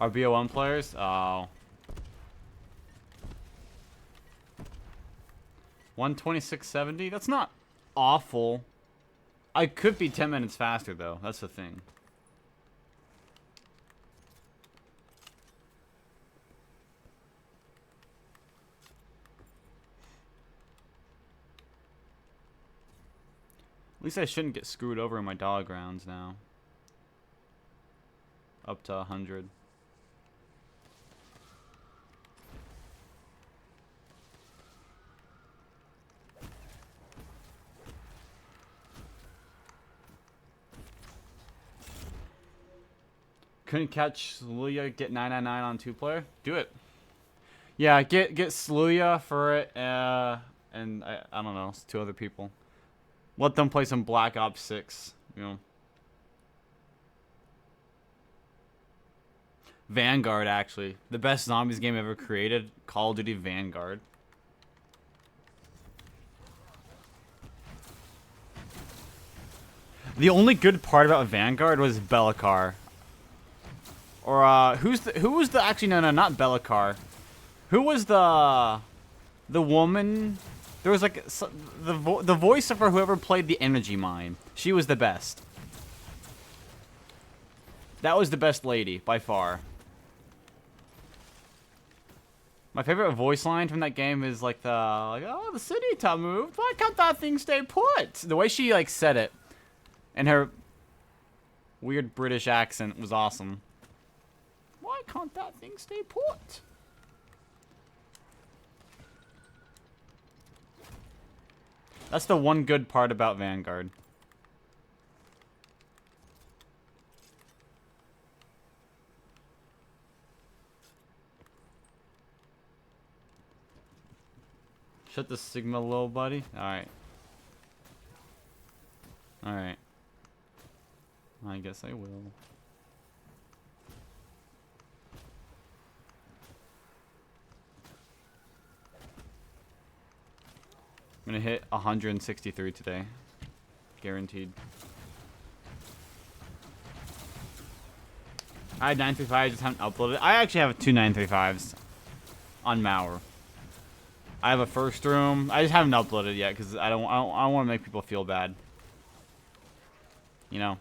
Are BO1 players? Oh. 126.70? That's not awful. I could be 10 minutes faster, though. That's the thing. At least I shouldn't get screwed over in my dog rounds now. Up to 100. Couldn't catch Sluya, get 999 on 2-player? Do it. Yeah, get Sluya for it, and I don't know, it's 2 other people. Let them play some Black Ops 6, you know. Vanguard, actually. The best zombies game ever created. Call of Duty Vanguard. The only good part about Vanguard was Bellacar. Or, who was the, actually, no, not Bellacar. Who was the woman? There was, like, the voice of her, whoever played the energy mine. She was the best. That was the best lady, by far. My favorite voice line from that game is, like, oh, the city top moved. Why can't that thing stay put? The way she, like, said it. And her weird British accent was awesome. Why can't that thing stay put? That's the one good part about Vanguard. Shut the Sigma, little buddy. Alright. Alright. I guess I will. I'm gonna hit 163 today. Guaranteed. I had 935, I just haven't uploaded. I actually have two 935s on Mauer. I have a first room. I just haven't uploaded yet because I don't want to make people feel bad. You know.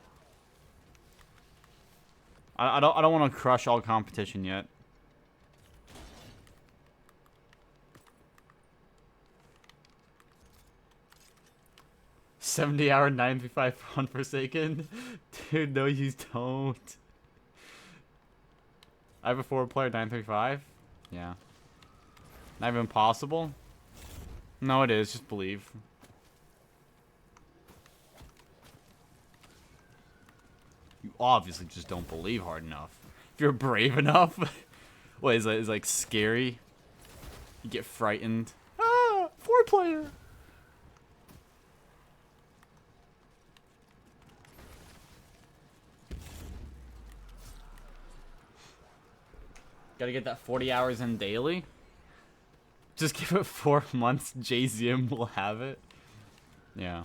I don't want to crush all competition yet. $70-hour 935 Unforsaken? Dude, no you don't. I have a 4-player 935? Yeah. Not even possible? No, it is. Just believe. You obviously just don't believe hard enough. If you're brave enough. What, is it like scary? You get frightened. Ah! 4-player! Gotta get that 40 hours in daily. Just give it 4 months. JZM will have it. Yeah.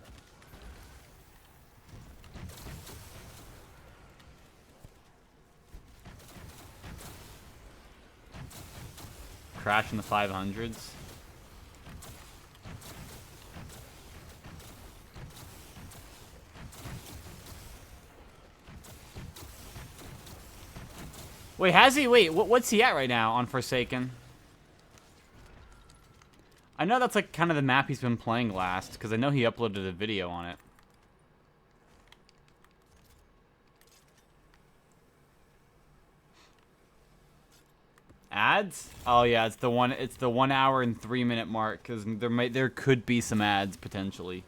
Crash in the 500s. Wait, has he? Wait, what's he at right now on Forsaken? I know that's like kind of the map he's been playing last, because I know he uploaded a video on it. Ads? Oh yeah, it's the 1 hour and 3 minute mark, because there could be some ads potentially.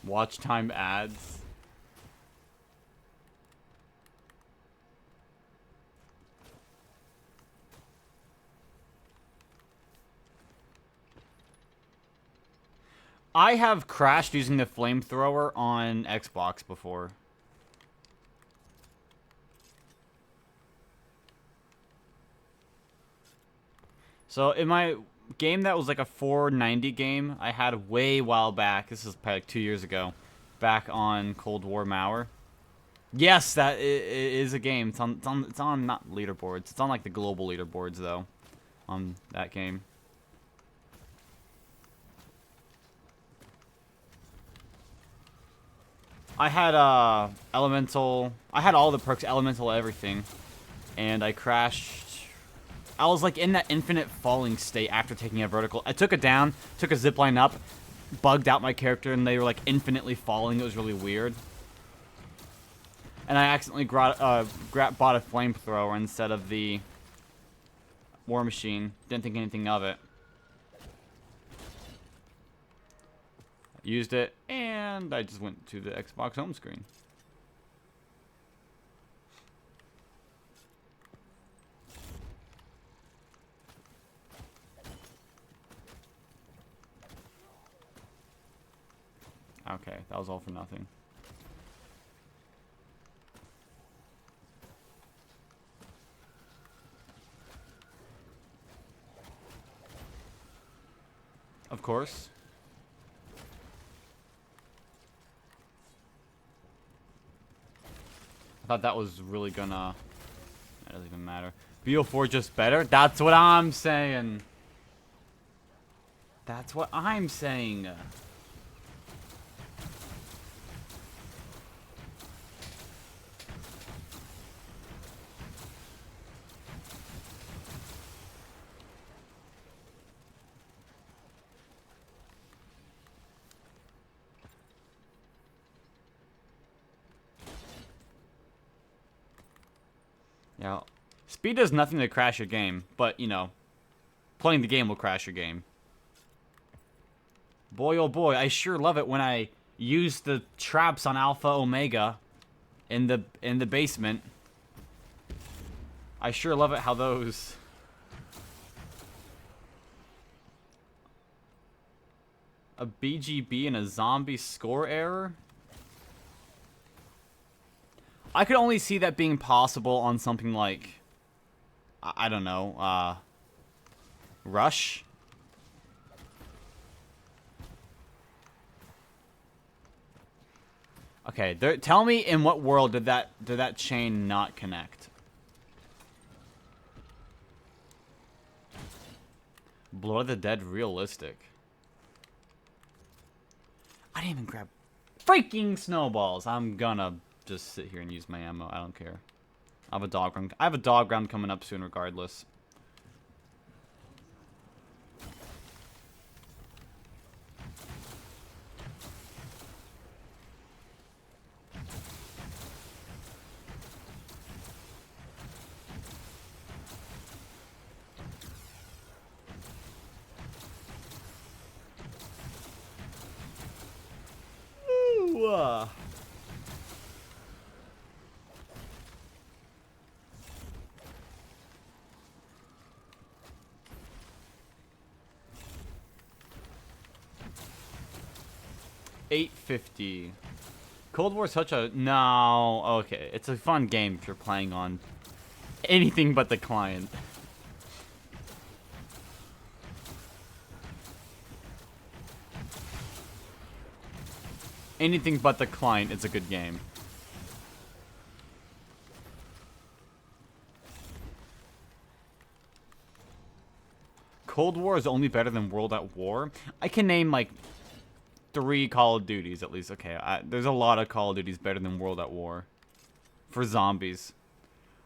Watch time ads. I have crashed using the flamethrower on Xbox before. So in my game that was like a 490 game I had way while back, this is probably like 2 years ago, back on Cold War Mauer. Yes, that is a game. It's on not leaderboards. It's on like the global leaderboards though, on that game. I had elemental. I had all the perks, elemental, everything, and I crashed. I was like in that infinite falling state after taking a vertical. I took it down, took a zipline up, bugged out my character, and they were like infinitely falling. It was really weird. And I accidentally bought a flamethrower instead of the war machine. Didn't think anything of it. Used it, and I just went to the Xbox home screen. Okay, that was all for nothing. Of course. I thought that was really gonna... That doesn't even matter. BO4 just better? That's what I'm saying. That's what I'm saying. Yeah. Speed does nothing to crash your game, but, you know, playing the game will crash your game. Boy, oh boy, I sure love it when I use the traps on Alpha Omega in the basement. I sure love it how those... A BGB and a zombie score error? I could only see that being possible on something like... I don't know, Rush? Okay, tell me in what world did that chain not connect? Blood of the Dead realistic. I didn't even grab freaking snowballs. I'm gonna just sit here and use my ammo. I don't care. I have a dog round coming up soon regardless. Ooh, 850. Cold War is such a... No. Okay. It's a fun game if you're playing on anything but the client. Anything but the client, it's a good game. Cold War is only better than World at War. I can name like 3 Call of Duties at least. Okay, there's a lot of Call of Duties better than World at War. For zombies.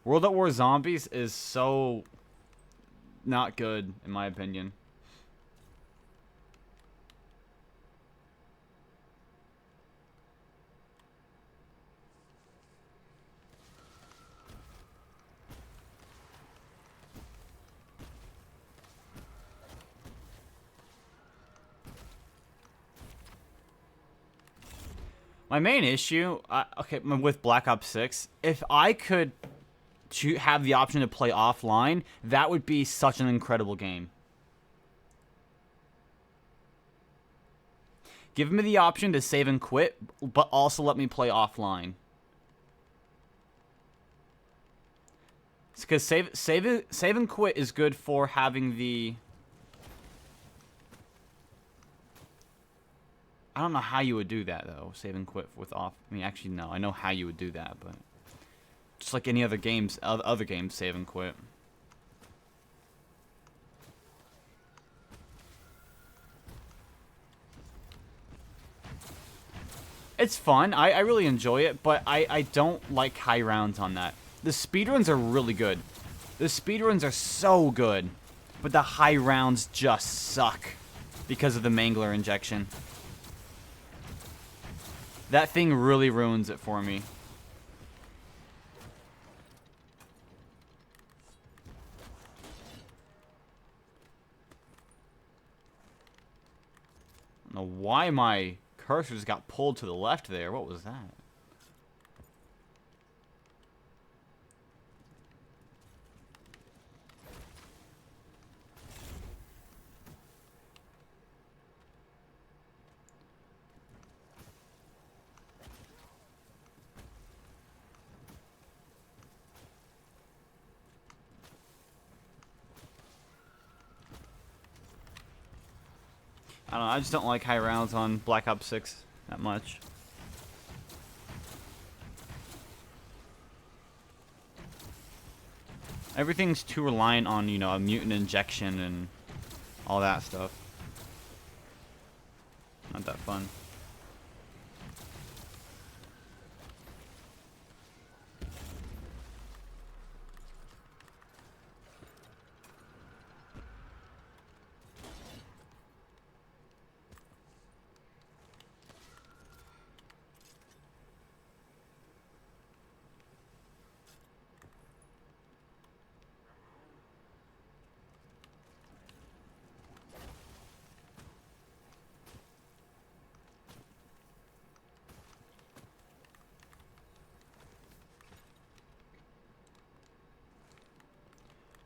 World at War Zombies is so not good, in my opinion. My main issue, okay, with Black Ops 6, if I could have the option to play offline, that would be such an incredible game. Give me the option to save and quit, but also let me play offline. Because save and quit is good for having the... I don't know how you would do that, though. Save and quit with off... I mean, actually, no. I know how you would do that, but... Just like any other games, save and quit. It's fun. I really enjoy it, but I don't like high rounds on that. The speedruns are really good. The speedruns are so good. But the high rounds just suck. Because of the Mangler injection. That thing really ruins it for me. I don't know why my cursor just got pulled to the left there. What was that? I don't know, I just don't like high rounds on Black Ops 6 that much. Everything's too reliant on, you know, a mutant injection and all that stuff. Not that fun.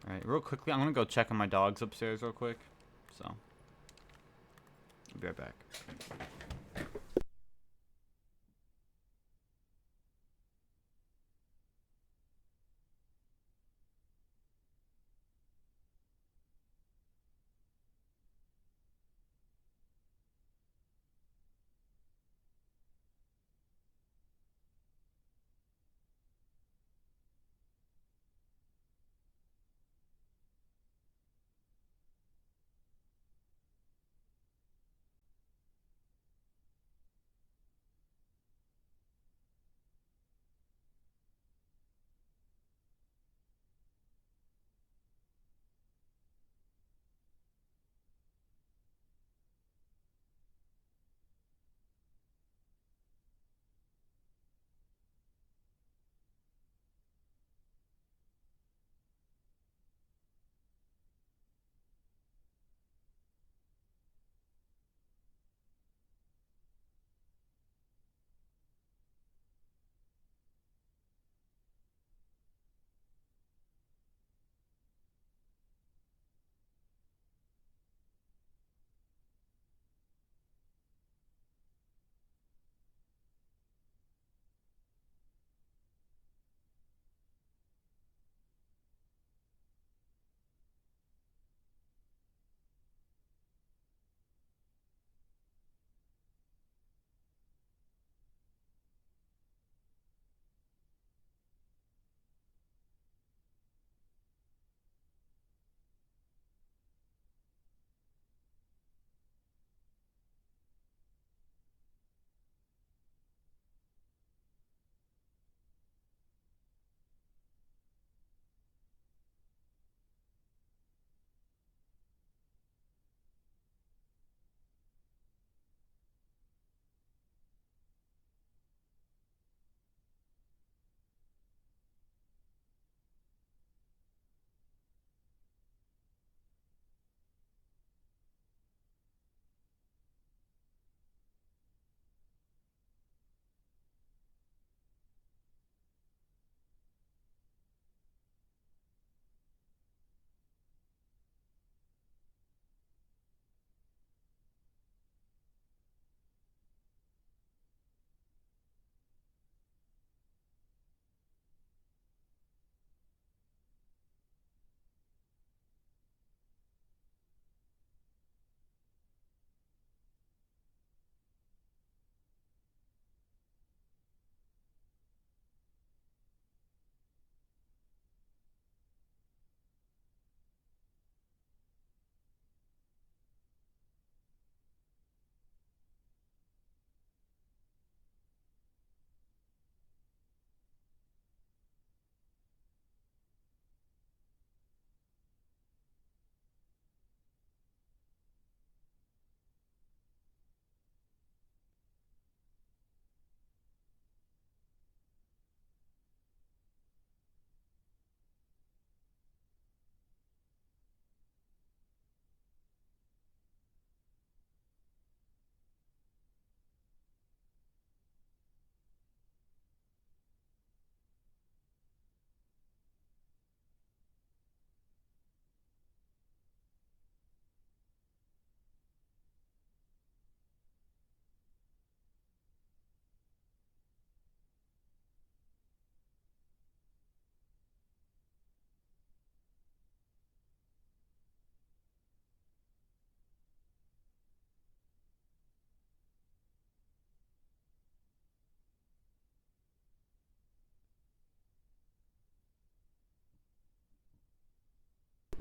Alright, real quickly, I'm gonna go check on my dogs upstairs real quick. So, I'll be right back.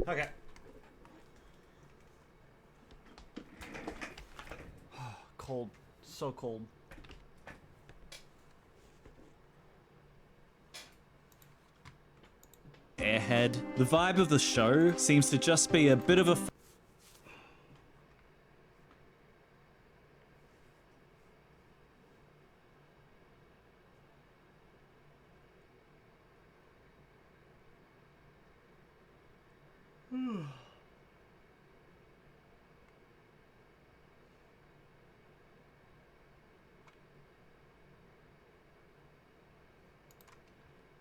Okay. Cold. So cold. Airhead. The vibe of the show seems to just be a bit of a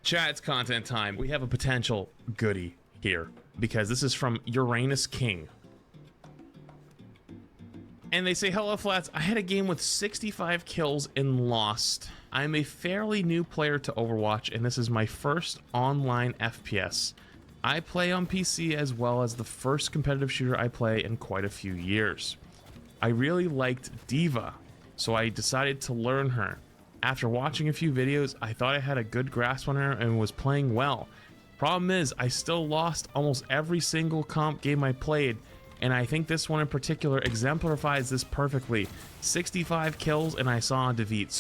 Chat, it's content time. We have a potential goodie here because this is from Uranus King. And they say, hello Flats, I had a game with 65 kills and lost. I'm a fairly new player to Overwatch and this is my first online FPS. I play on PC as well as the first competitive shooter I play in quite a few years. I really liked Diva, so I decided to learn her. After watching a few videos, I thought I had a good grasp on her and was playing well. Problem is, I still lost almost every single comp game I played, and I think this one in particular exemplifies this perfectly. 65 kills and I saw a defeat.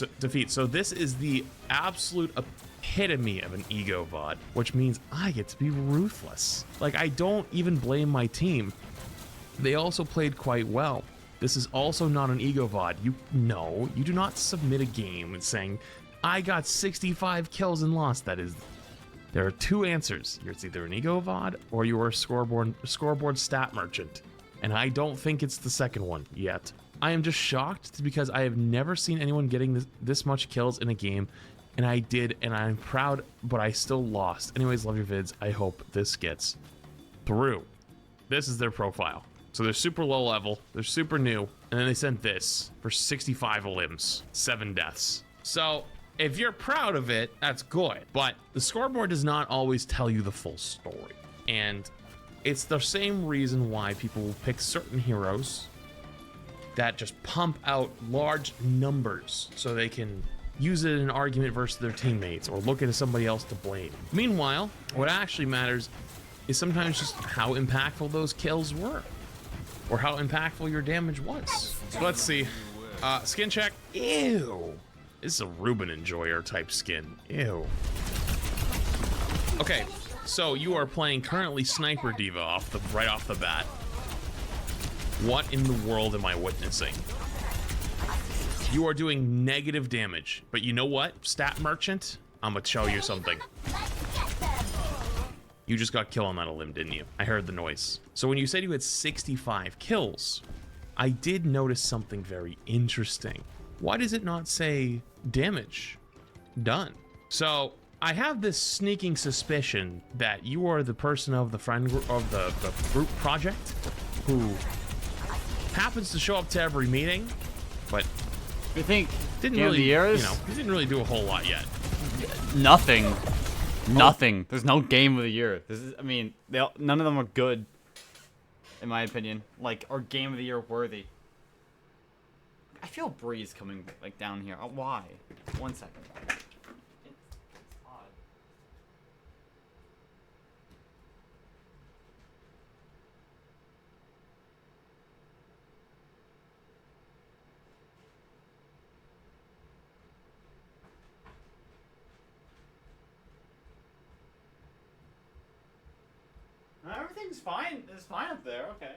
So this is the absolute epitome of an ego VOD, which means I get to be ruthless. Like, I don't even blame my team. They also played quite well. This is also not an ego VOD. You do not submit a game and saying, I got 65 kills and lost. There are two answers. It's either an ego VOD or you're a scoreboard stat merchant. And I don't think it's the second one yet. I am just shocked because I have never seen anyone getting this much kills in a game. And I did, and I'm proud, but I still lost. Anyways, love your vids. I hope this gets through. This is their profile. So they're super low level, they're super new, and then they sent this for 65 limbs, 7 deaths. So if you're proud of it, that's good, but the scoreboard does not always tell you the full story. And it's the same reason why people will pick certain heroes that just pump out large numbers so they can use it in an argument versus their teammates or look at somebody else to blame. Meanwhile, what actually matters is sometimes just how impactful those kills were. Or how impactful your damage was. So let's see. Skin check. Ew. This is a Ruben Enjoyer type skin. Ew. Okay, so you are playing currently Sniper Diva right off the bat. What in the world am I witnessing? You are doing negative damage, but you know what, Stat Merchant? I'm gonna show you something. You just got killed on that limb, didn't you? I heard the noise. So when you said you had 65 kills, I did notice something very interesting. Why does it not say damage done? So I have this sneaking suspicion that you are the person of the friend group of the group project who happens to show up to every meeting, but You think didn't Game of really, the Year is? you didn't really do a whole lot yet. Nothing. Nothing. There's no game of the year. This is, I mean, none of them are good, in my opinion. Like, or game of the year worthy. I feel a breeze coming like down here. Why? 1 second. It's odd. Everything's fine. It's fine up there. Okay.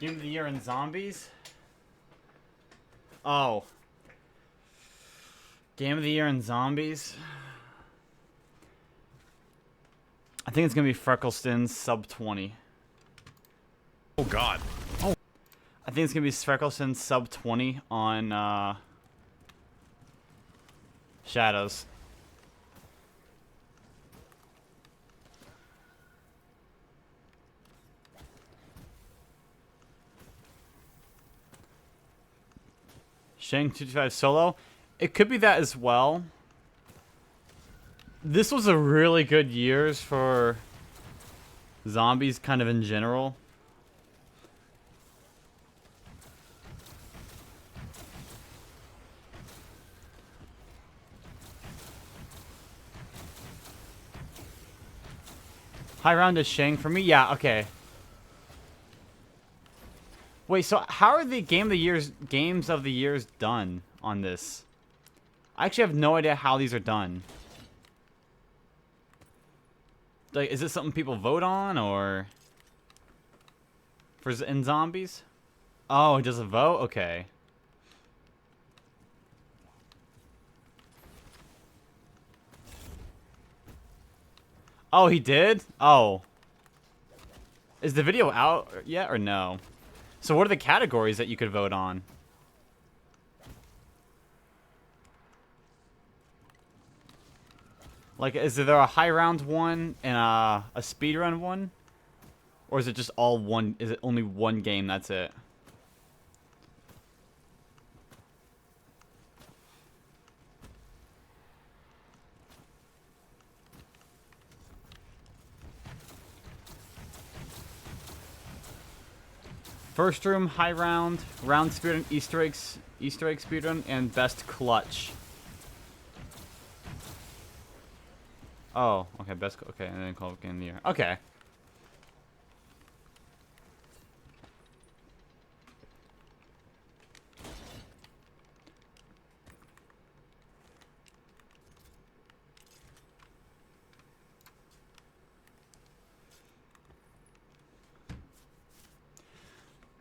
Game of the Year in Zombies? Oh. Game of the Year in Zombies? I think it's going to be Freckleston's sub 20. Oh god. Oh. I think it's going to be Freckleston's sub 20 on Shadows. Shang 225 solo. It could be that as well. This was a really good years for zombies kind of in general. High round is Shang for me? Yeah, okay. Wait, so how are the games of the years done on this? I actually have no idea how these are done. Like, is this something people vote on, or in zombies? Oh, it does a vote? Okay. Oh, he did? Oh. Is the video out yet or no? So what are the categories that you could vote on? Like, is there a high round one and a speed run one? Or is it just all one? Is it only one game? That's it? First room, high round, round speed run, Easter egg speed run, and best clutch. Oh, okay, okay, and then call game in the year. Okay.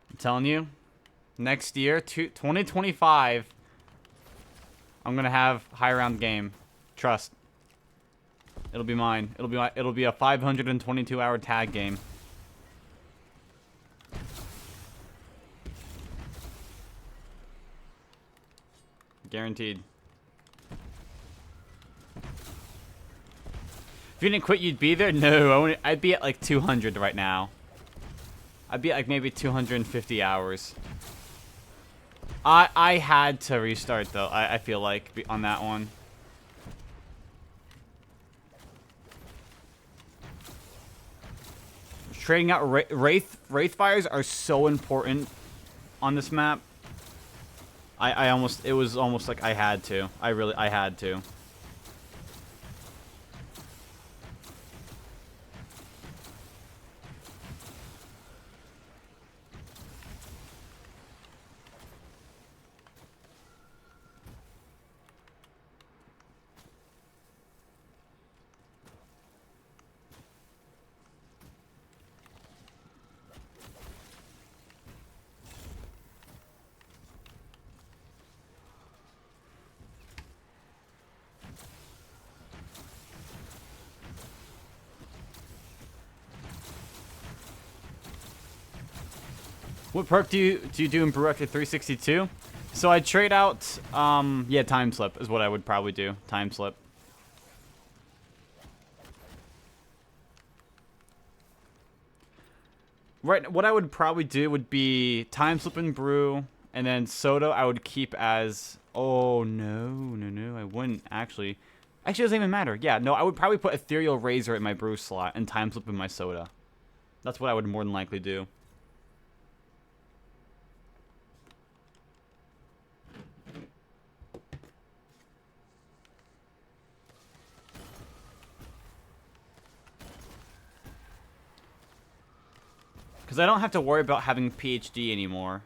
I'm telling you, next year, 2025, I'm gonna have high round game. Trust. It'll be mine. It'll be a 522-hour tag game. Guaranteed. If you didn't quit, you'd be there? No, I'd be at like 200 right now. I'd be at like maybe 250 hours. I had to restart though, I feel like, on that one. Trading out Wraith fires are so important on this map. It was almost like I had to. I had to. What perk do you do in Brew after 362? So I trade out, yeah, time slip is what I would probably do. Time slip. Right, what I would probably do would be time slip and brew, and then soda I would keep as. Oh no, I wouldn't actually. Actually, it doesn't even matter. Yeah, no, I would probably put ethereal razor in my brew slot and time slip in my soda. That's what I would more than likely do. Because I don't have to worry about having PhD anymore.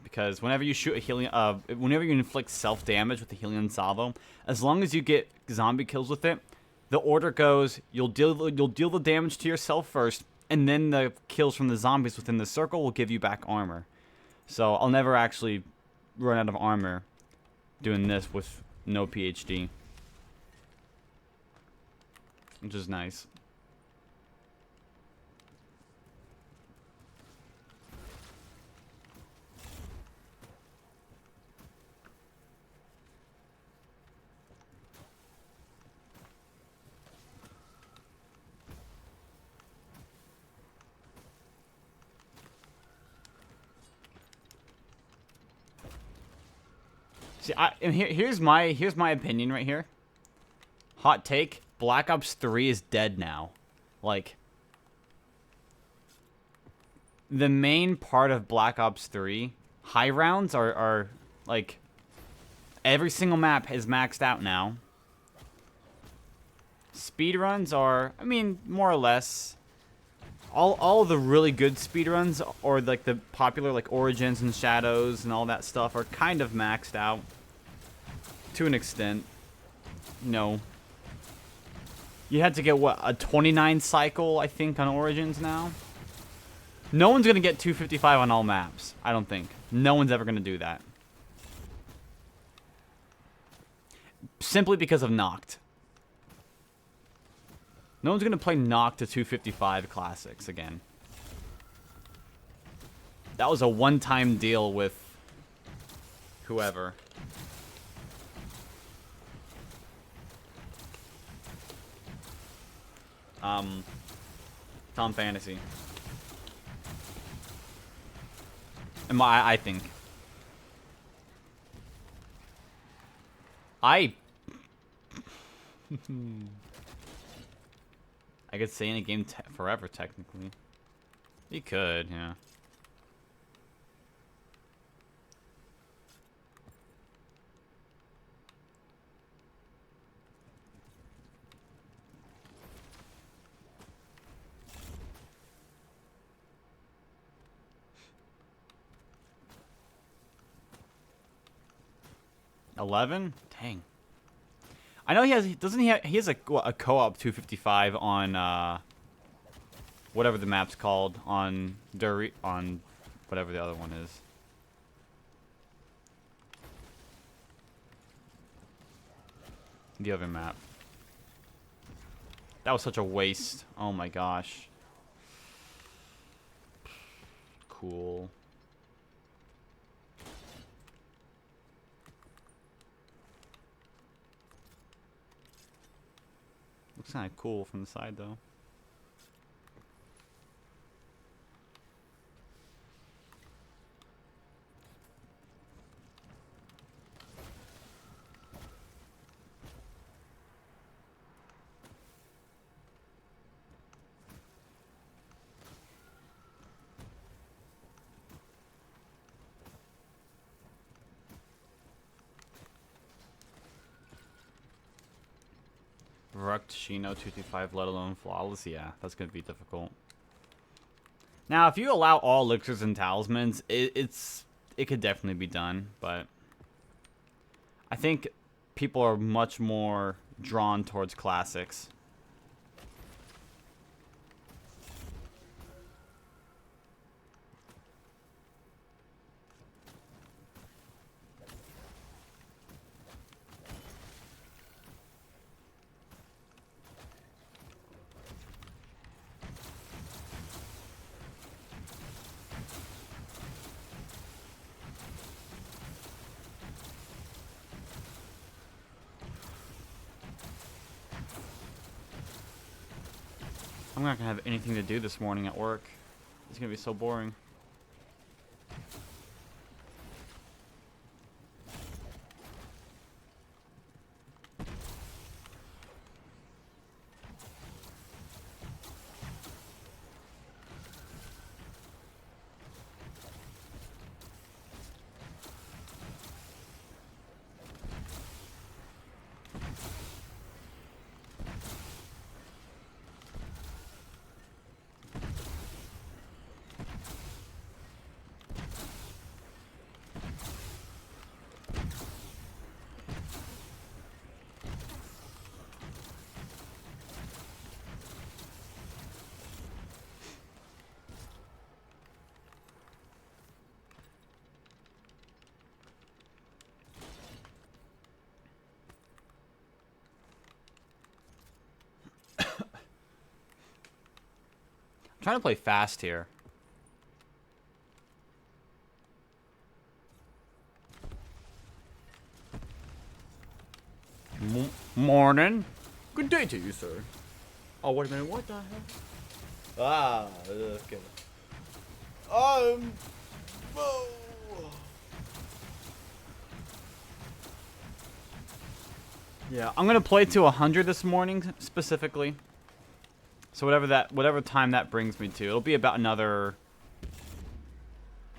Because whenever you shoot a Helion, whenever you inflict self-damage with the Helion salvo, as long as you get zombie kills with it, the order goes: you'll deal the damage to yourself first, and then the kills from the zombies within the circle will give you back armor. So I'll never actually run out of armor doing this with no PhD, which is nice. See, and here's my opinion right here. Hot take: Black Ops 3 is dead now. Like, the main part of Black Ops 3, high rounds are like, every single map is maxed out now. Speedruns are, I mean, more or less. All the really good speedruns, or like the popular like Origins and Shadows and all that stuff, are kind of maxed out to an extent. You know, you had to get what, a 29 cycle, I think, on Origins now. No one's gonna get 255 on all maps. I don't think. No one's ever gonna do that. Simply because of Noct. No one's going to play Noct to 255 classics again. That was a one-time deal with whoever. Tom Fantasy. I think. I could stay in a game forever, technically. You could, yeah. $11? Dang. I know he has. Doesn't he? He has a co-op 255 on whatever the map's called, on whatever the other one is. The other map. That was such a waste. Oh my gosh. Cool. Looks kind of cool from the side, though. Rucked Shino 225, let alone flawless. Yeah, that's gonna be difficult. Now, if you allow all elixirs and talismans, it could definitely be done, but I think people are much more drawn towards classics. I'm not gonna have anything to do this morning at work. It's gonna be so boring. I'm trying to play fast here. Morning. Good day to you, sir. Oh, wait a minute. What the heck? Ah, okay. Oh. Yeah, I'm gonna play to 100 this morning specifically. So whatever time that brings me to, it'll be about another.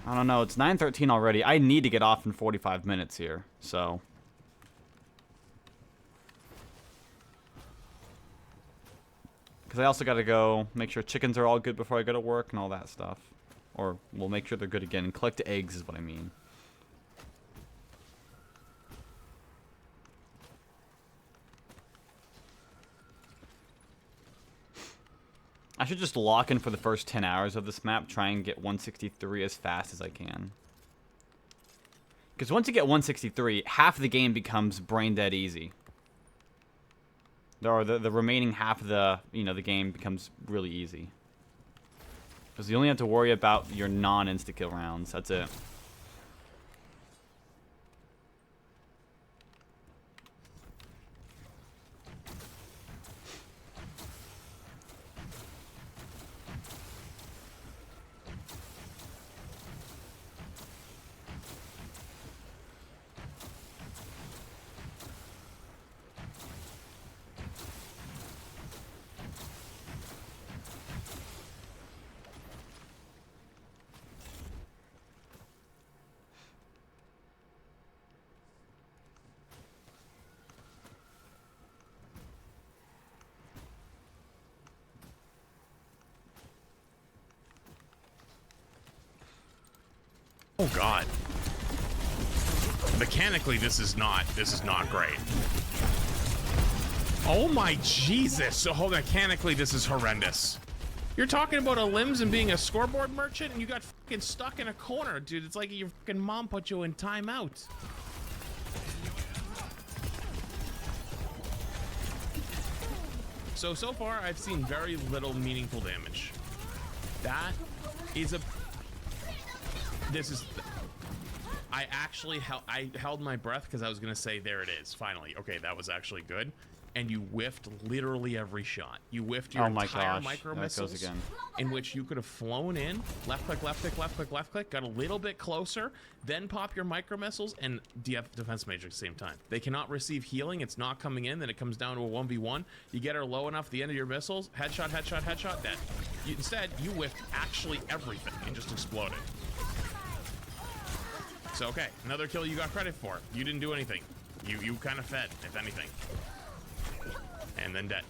I don't know. It's 9:13 already. I need to get off in 45 minutes here. So. Because I also got to go make sure chickens are all good before I go to work and all that stuff. Or we'll make sure they're good again. And collect eggs is what I mean. I should just lock in for the first 10 hours of this map. Try and get 163 as fast as I can. Because once you get 163, half the game becomes brain dead easy. The remaining half of the game becomes really easy. Because you only have to worry about your non-insta-kill rounds. That's it. Oh god. Mechanically, this is not great. Oh my Jesus! So mechanically, this is horrendous. You're talking about a limbs and being a scoreboard merchant, and you got fucking stuck in a corner, dude. It's like your fucking mom put you in timeout. So far, I've seen very little meaningful damage. That is a... This is... I actually held my breath because I was going to say, there it is, finally. Okay, that was actually good. And you whiffed literally every shot. You whiffed your entire micro missiles, in which you could have flown in, left click, left click, left click, left click, got a little bit closer, then pop your micro missiles and defense matrix at the same time. They cannot receive healing. It's not coming in. Then it comes down to a 1v1. You get her low enough at the end of your missiles, headshot, headshot, headshot, dead. Instead, you whiffed actually everything and just exploded. So, okay, another kill you got credit for. You didn't do anything. You kind of fed, if anything. And then dead.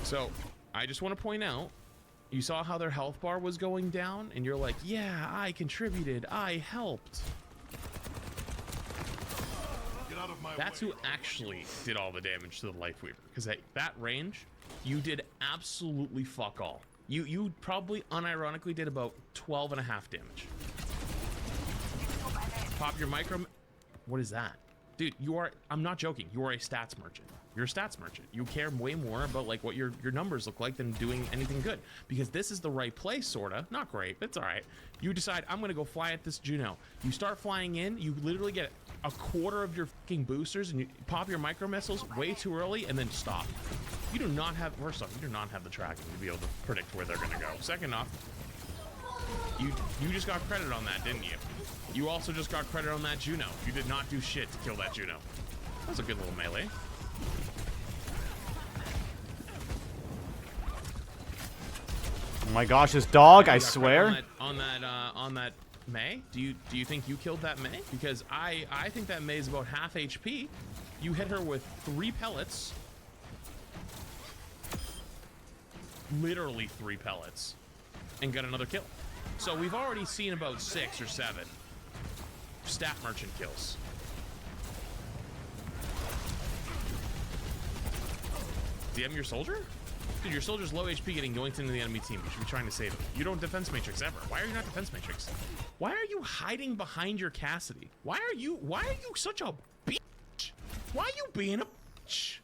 So, I just want to point out, you saw how their health bar was going down, and you're like, yeah, I contributed, I helped. That's who actually did all the damage to the Lifeweaver, because at that range, you did absolutely fuck all. You probably unironically did about 12.5 damage. Pop your micro... What is that? Dude, I'm not joking, you are a stats merchant. You're a stats merchant. You care way more about like what your numbers look like than doing anything good. Because this is the right place, sorta. Not great, but it's alright. You decide, I'm gonna go fly at this Juno. You start flying in, you literally get a quarter of your fucking boosters and you pop your micro missiles way too early and then stop. You do not have, first off, you do not have the tracking to be able to predict where they're gonna go. Second off, you just got credit on that, didn't you? You also just got credit on that Juno. You did not do shit to kill that Juno. That was a good little melee. Oh my gosh, this dog, I swear. On that May? Do you think you killed that May? Because I think that May is about half HP. You hit her with 3 pellets. Literally 3 pellets. And got another kill. So we've already seen about 6 or 7 stat merchant kills. DM your soldier? Dude, your soldier's low HP getting yoinked into the enemy team. You should be trying to save him. You don't defense matrix ever. Why are you not defense matrix? Why are you hiding behind your Cassidy? Why are you such a bitch? Why are you being a bitch?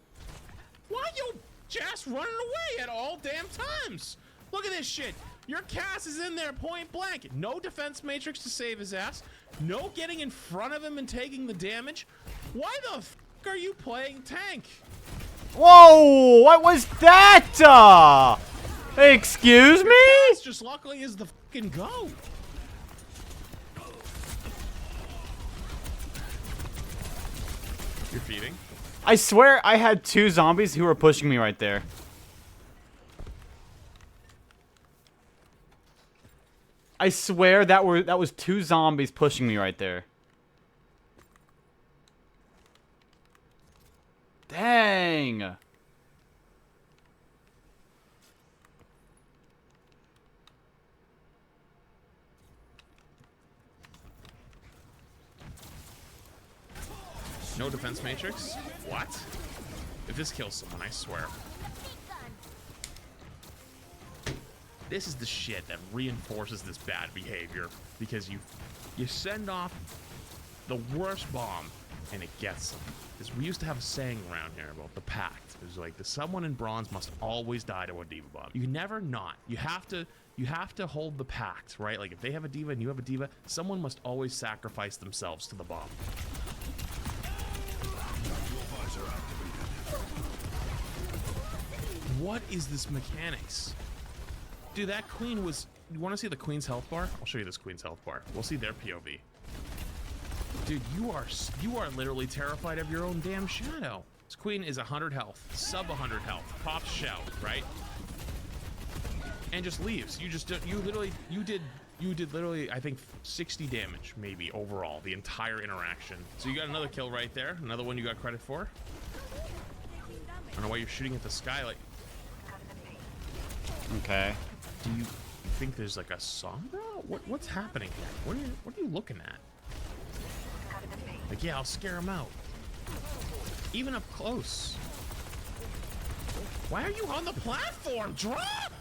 Why are you just running away at all damn times? Look at this shit. Your Cass is in there point blank. No defense matrix to save his ass. No getting in front of him and taking the damage. Why the f are you playing tank? Whoa! What was that? Excuse me? Cass just luckily is the fucking goat. You're feeding. I swear I had 2 zombies who were pushing me right there. I swear that was 2 zombies pushing me right there. Dang. No defense matrix? What? If this kills someone, I swear. This is the shit that reinforces this bad behavior, because you send off the worst bomb and it gets them. Because we used to have a saying around here about the pact. It was like, the someone in bronze must always die to a diva bomb. You can never not. You have to hold the pact, right? Like if they have a diva and you have a diva, someone must always sacrifice themselves to the bomb. What is this mechanics? Dude, that queen was... You want to see the queen's health bar? I'll show you this queen's health bar. We'll see their POV. Dude, you are literally terrified of your own damn shadow. This queen is 100 health, sub 100 health, pops shout, right? And just leaves. You did literally, I think, 60 damage, maybe, overall, the entire interaction. So you got another kill right there. Another one you got credit for. I don't know why you're shooting at the sky like... Okay. Do you think there's like a Sombra? What's happening here? What are you looking at? Like, yeah, I'll scare him out. Even up close. Why are you on the platform? Drop!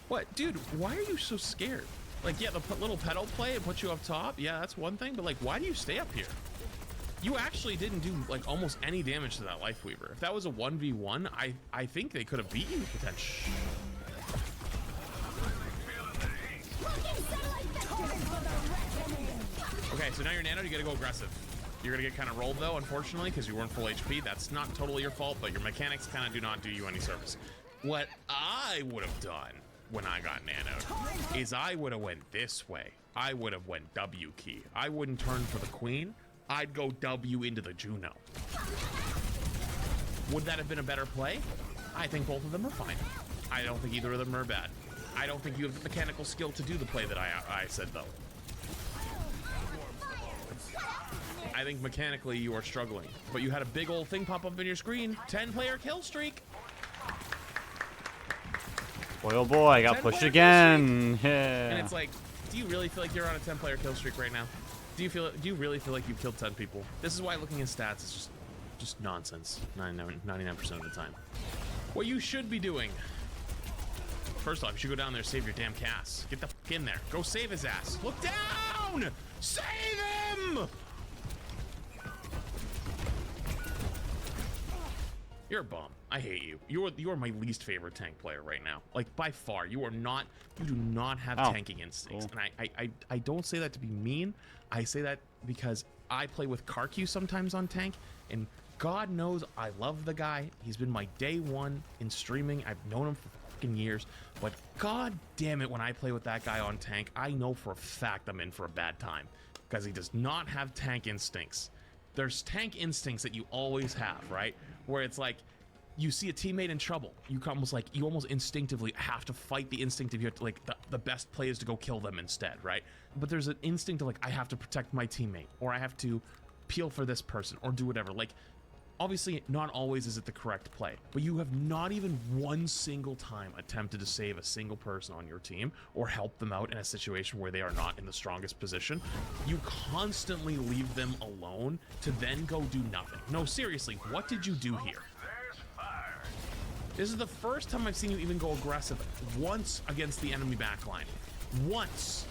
What, dude, why are you so scared? Like, yeah, the little pedal play and put you up top, yeah, that's one thing, but like, why do you stay up here? You actually didn't do like almost any damage to that Life Weaver. If that was a 1v1, I think they could have beat you potentially. Okay, so now you're nano, you gotta go aggressive. You're gonna get kind of rolled though, unfortunately, because you weren't full HP. That's not totally your fault, but your mechanics kind of do not do you any service. What I would have done when I got nanoed is I would have went this way. I would have went W key. I wouldn't turn for the queen. I'd go W into the Juno. Would that have been a better play? I think both of them are fine. I don't think either of them are bad. I don't think you have the mechanical skill to do the play that I said, though. I think mechanically you are struggling, but you had a big old thing pop up in your screen. 10-player kill streak. Boy, oh boy, I got pushed again. Yeah. And it's like, do you really feel like you're on a 10-player kill streak right now? Do you really feel like you've killed 10 people? This is why looking at stats is just nonsense 99% of the time. What you should be doing, first off, you should go down there, save your damn Cass. Get the fuck in there. Go save his ass. Look down! Save him! You're a bum. I hate you. You are my least favorite tank player right now. Like, by far. You do not have tanking instincts. Cool. And I don't say that to be mean. I say that because I play with Karq sometimes on tank, and God knows I love the guy. He's been my day one in streaming. I've known him for fucking years, but God damn it, when I play with that guy on tank, I know for a fact I'm in for a bad time because he does not have tank instincts. There's tank instincts that you always have, right? Where it's like, you see a teammate in trouble, you almost instinctively have to fight the instinct of you have to, like, the best play is to go kill them instead, right? But there's an instinct of like, I have to protect my teammate, or I have to peel for this person, or do whatever. Like, obviously not always is it the correct play, but you have not even one single time attempted to save a single person on your team or help them out in a situation where they are not in the strongest position. You constantly leave them alone to then go do nothing. No, seriously, what did you do here? This is the first time I've seen you even go aggressive once against the enemy backline. Once.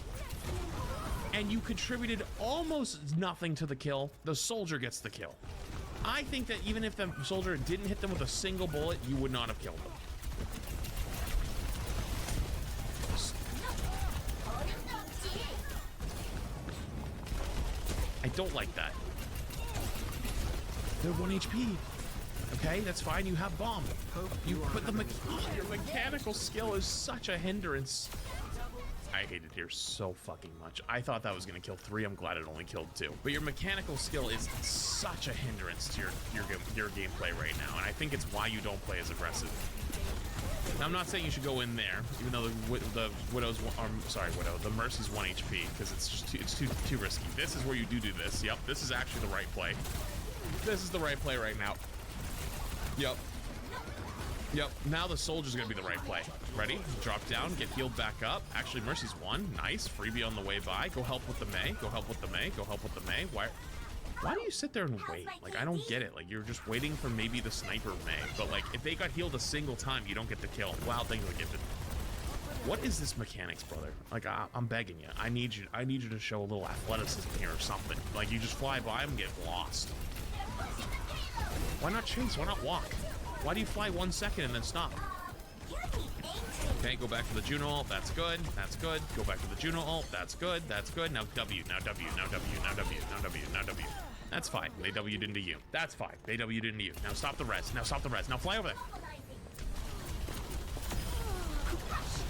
And you contributed almost nothing to the kill. The soldier gets the kill. I think that even if the soldier didn't hit them with a single bullet, you would not have killed them. I don't like that. They're 1 HP. Okay, that's fine. You have bomb. But your mechanical skill is such a hindrance. I hate it here so fucking much. I thought that was gonna kill 3. I'm glad it only killed 2. But your mechanical skill is such a hindrance to your gameplay right now, and I think it's why you don't play as aggressive. Now, I'm not saying you should go in there, even though the Widow's, sorry, Widow, the Mercy's 1 HP, because it's just too risky. This is where you do this. Yep, this is actually the right play. This is the right play right now. Yep. Yep, now the Soldier's gonna be the right play. Ready? Drop down, get healed back up. Actually, Mercy's 1. Nice. Freebie on the way by. Go help with the Mei. Go help with the Mei. Go help with the Mei. Why do you sit there and wait? Like, I don't get it. Like, you're just waiting for maybe the sniper Mei. But, like, if they got healed a single time, you don't get the kill. Wow, things are gifted. What is this mechanics, brother? Like, I'm begging you. I need you to show a little athleticism here or something. Like, you just fly by them and get lost. Why not chase? Why not walk? Why do you fly 1 second and then stop? Okay, go back to the Juno ult. That's good. That's good. Go back to the Juno ult. That's good. That's good. Now W. Now W. Now W. Now W. Now W. Now W. That's fine. They W'd into you. That's fine. They W'd into you. Now stop the res. Now stop the res. Now fly over there.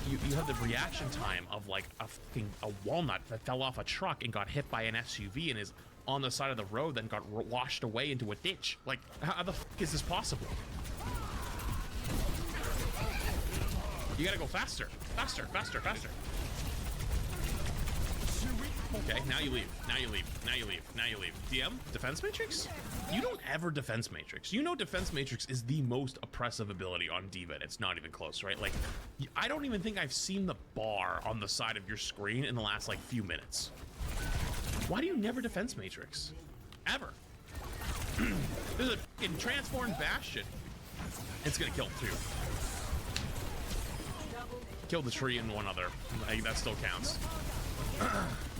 You have the reaction time of like a walnut that fell off a truck and got hit by an SUV and is on the side of the road, then got washed away into a ditch. Like, how the fuck is this possible? You gotta go faster. Faster, faster, faster. Okay, now you leave. Now you leave. Now you leave. Now you leave. DM, Defense Matrix? You don't ever Defense Matrix. You know Defense Matrix is the most oppressive ability on D.Va. It's not even close, right? Like, I don't even think I've seen the bar on the side of your screen in the last, like, few minutes. Why do you never Defense Matrix? Ever. There's a fucking transformed Bastion. It's gonna kill 2. Kill the tree and 1 other. Like, that still counts.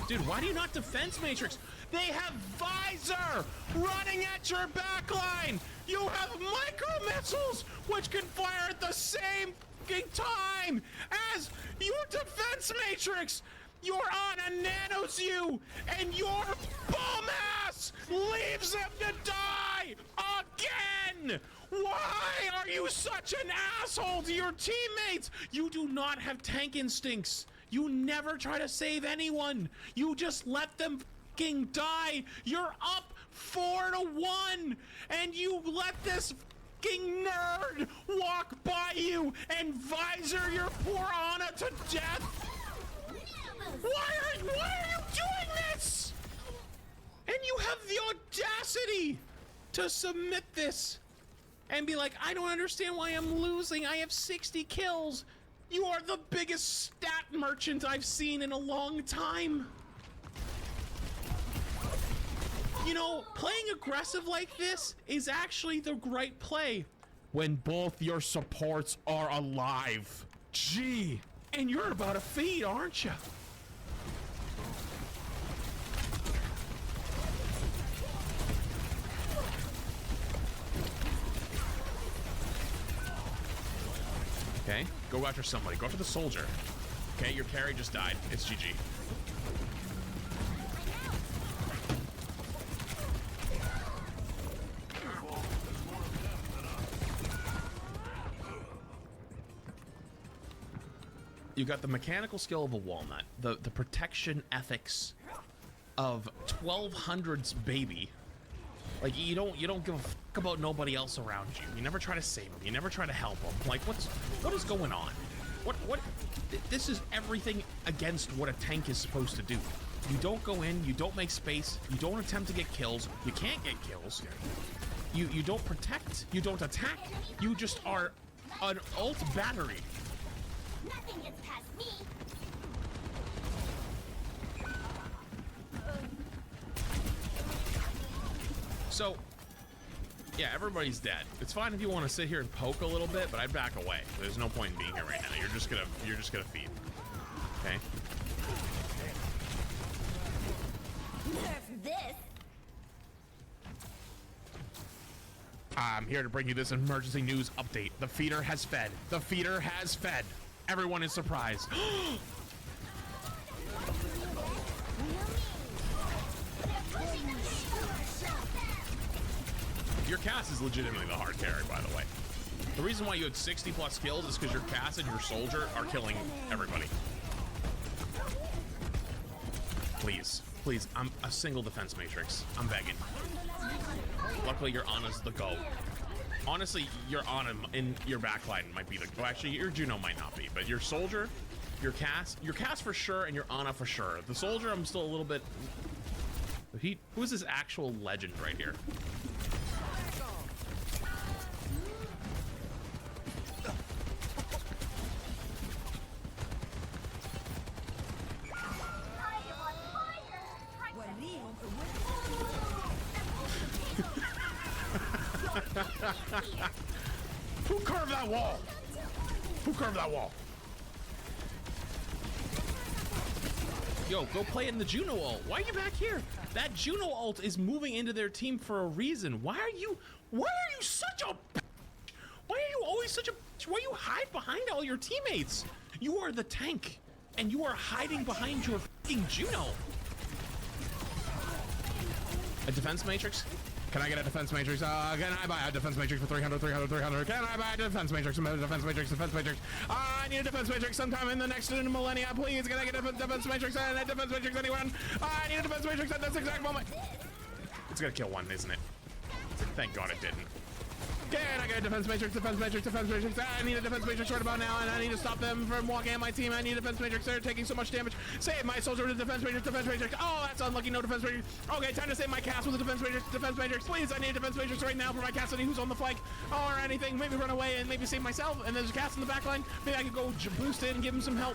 Dude, why do you not Defense Matrix? They have Visor running at your backline. You have micro missiles, which can fire at the same fucking time as your Defense Matrix. You're on a nanozu, and your bum ass leaves them to die again! Why are you such an asshole to your teammates? You do not have tank instincts. You never try to save anyone. You just let them fucking die. You're up 4-1, and you let this fucking nerd walk by you and visor your poor Ana to death. Why are you doing this? And you have the audacity to submit this and be like, I don't understand why I'm losing. I have 60 kills. You are the biggest stat merchant I've seen in a long time. You know, playing aggressive like this is actually the right play when both your supports are alive. Gee, and you're about to feed, aren't you? Okay, go after somebody. Go after the Soldier. Okay, your carry just died. It's GG. You got the mechanical skill of a walnut, the protection ethics of 1200's baby. Like, you don't give a fuck about nobody else around you. You never try to save them. You never try to help them. Like, what is going on? This is everything against what a tank is supposed to do. You don't go in, you don't make space, you don't attempt to get kills, you can't get kills. You don't protect, you don't attack, you just are an ult battery. Nothing gets past me. So, yeah, everybody's dead. It's fine if you want to sit here and poke a little bit, but I'd back away. There's no point in being here right now. You're just gonna feed. Okay. Nerf this. I'm here to bring you this emergency news update. The feeder has fed. The feeder has fed. Everyone is surprised. Your Cass is legitimately the hard carry, by the way. The reason why you had 60 plus kills is because your Cass and your Soldier are killing everybody. Please. Please. I'm a single defense matrix. I'm begging. Luckily, your Ana's the GOAT. Honestly, your Ana in your backline might be the... Well, actually, your Juno might not be, but your Soldier, your Cass for sure, and your Ana for sure. The Soldier, I'm still a little bit... Who is this actual legend right here? Who carved that wall? Who carved that wall? Yo, go play in the Juno ult. Why are you back here? That Juno ult is moving into their team for a reason. Why are you such a... Why are you always such a... Why you hide behind all your teammates? You are the tank, and you are hiding behind your fucking Juno. A defense matrix? Can I get a defense matrix? Can I buy a defense matrix for 300? Can I buy a defense matrix? Defense matrix. I need a defense matrix sometime in the next millennia. Please, can I get a defense matrix? And a defense matrix, anyone? I need a defense matrix at this exact moment. It's gonna kill one, isn't it? Thank God it didn't. Can I get a defense matrix? I need a defense matrix right about now, and I need to stop them from walking at my team. I need a defense matrix. They're taking so much damage. Save my Soldier with a defense matrix. Oh, that's unlucky. No defense matrix. Okay, time to save my Cass with a defense matrix. Please, I need a defense matrix right now for my Cassidy who's on the flank. Or anything. Maybe run away and maybe save myself. And there's a Cass in the back line. Maybe I could go boost in and give him some help.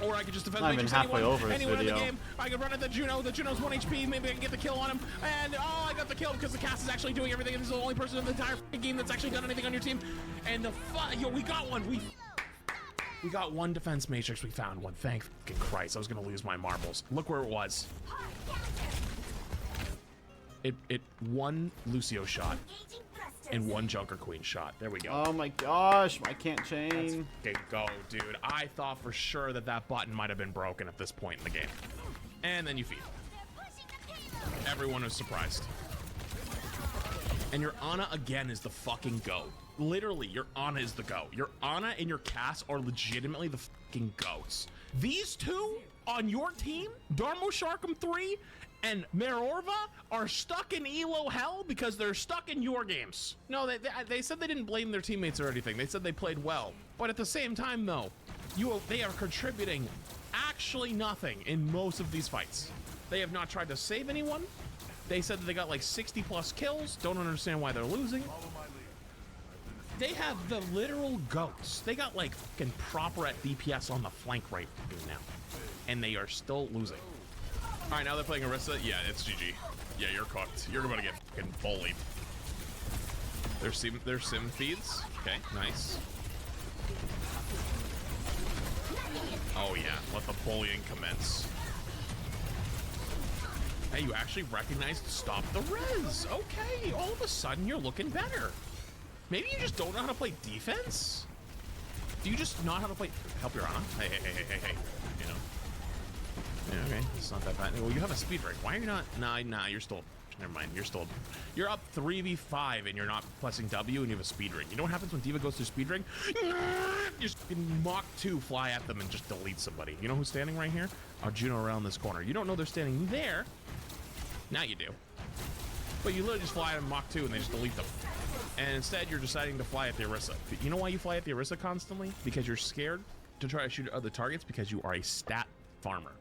Or I could just defense matrix halfway over this anyone in video. the game. I could run at the Juno. The Juno's 1 HP. Maybe I can get the kill on him. And I got the kill because the Cass is actually doing everything. And this is the only person in the entire game that's actually done anything on your team. And yo, we got one. We got one defense matrix. We found one. Thank fucking Christ. I was gonna lose my marbles. Look where it was. It one Lucio shot and one Junker Queen shot. There we go. Oh my gosh, I can't chain. Okay, go, dude. I thought for sure that button might have been broken at this point in the game. And then you feed. Everyone was surprised. And your Ana again is the fucking GOAT. Literally, your Ana is the GOAT. Your Ana and your Cass are legitimately the fucking GOATs. These two on your team, Darmo Sharkum 3 and Merorva, are stuck in Elo hell because they're stuck in your games. No, they said they didn't blame their teammates or anything. They said they played well. But at the same time, though, they are contributing actually nothing in most of these fights. They have not tried to save anyone. They said that they got like 60 plus kills. Don't understand why they're losing. They have the literal GOATs. They got like fucking proper at DPS on the flank right now. And they are still losing. All right, now they're playing Orisa. Yeah, it's GG. Yeah, you're cooked. You're about to get fucking bullied. There's sim feeds. Okay, nice. Oh yeah, let the bullying commence. Hey, you actually recognized stop the res. Okay, all of a sudden you're looking better. Maybe you just don't know how to play defense? Do you just not know how to play... Help your Ana. Hey. You know. Yeah, okay, it's not that bad. Well, you have a speed break. Why are you not... Nah, you're still... Never mind, you're up 3v5 and you're not pressing W and you have a speed ring. You know what happens when D.Va goes through speed ring? You just Mach 2 fly at them and just delete somebody. You know who's standing right here? Our Juno around this corner. You don't know they're standing there. Now you do. But you literally just fly at them Mach 2 and they just delete them. And instead you're deciding to fly at the Orisa. You know why you fly at the Orisa constantly? Because you're scared to try to shoot at other targets because you are a stat farmer.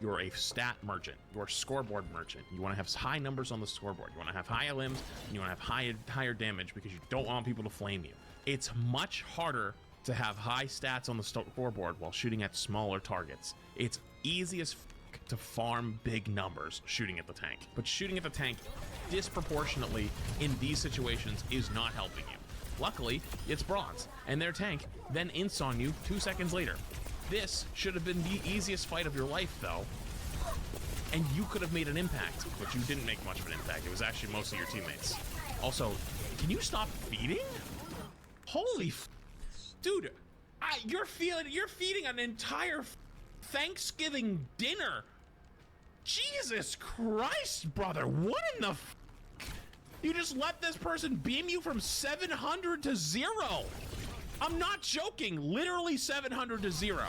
You're a stat merchant. You're a scoreboard merchant. You want to have high numbers on the scoreboard. You want to have higher limbs, and you want to have higher damage because you don't want people to flame you. It's much harder to have high stats on the scoreboard while shooting at smaller targets. It's easy as f to farm big numbers shooting at the tank. But shooting at the tank disproportionately in these situations is not helping you. Luckily, it's bronze, and their tank then ints on you 2 seconds later. This should have been the easiest fight of your life, though. And you could have made an impact, but you didn't make much of an impact. It was actually mostly your teammates. Also, can you stop feeding? Holy f... Dude, you're feeding an entire Thanksgiving dinner. Jesus Christ, brother. What in the f... You just let this person beam you from 700 to 0. I'm not joking. Literally 700 to 0.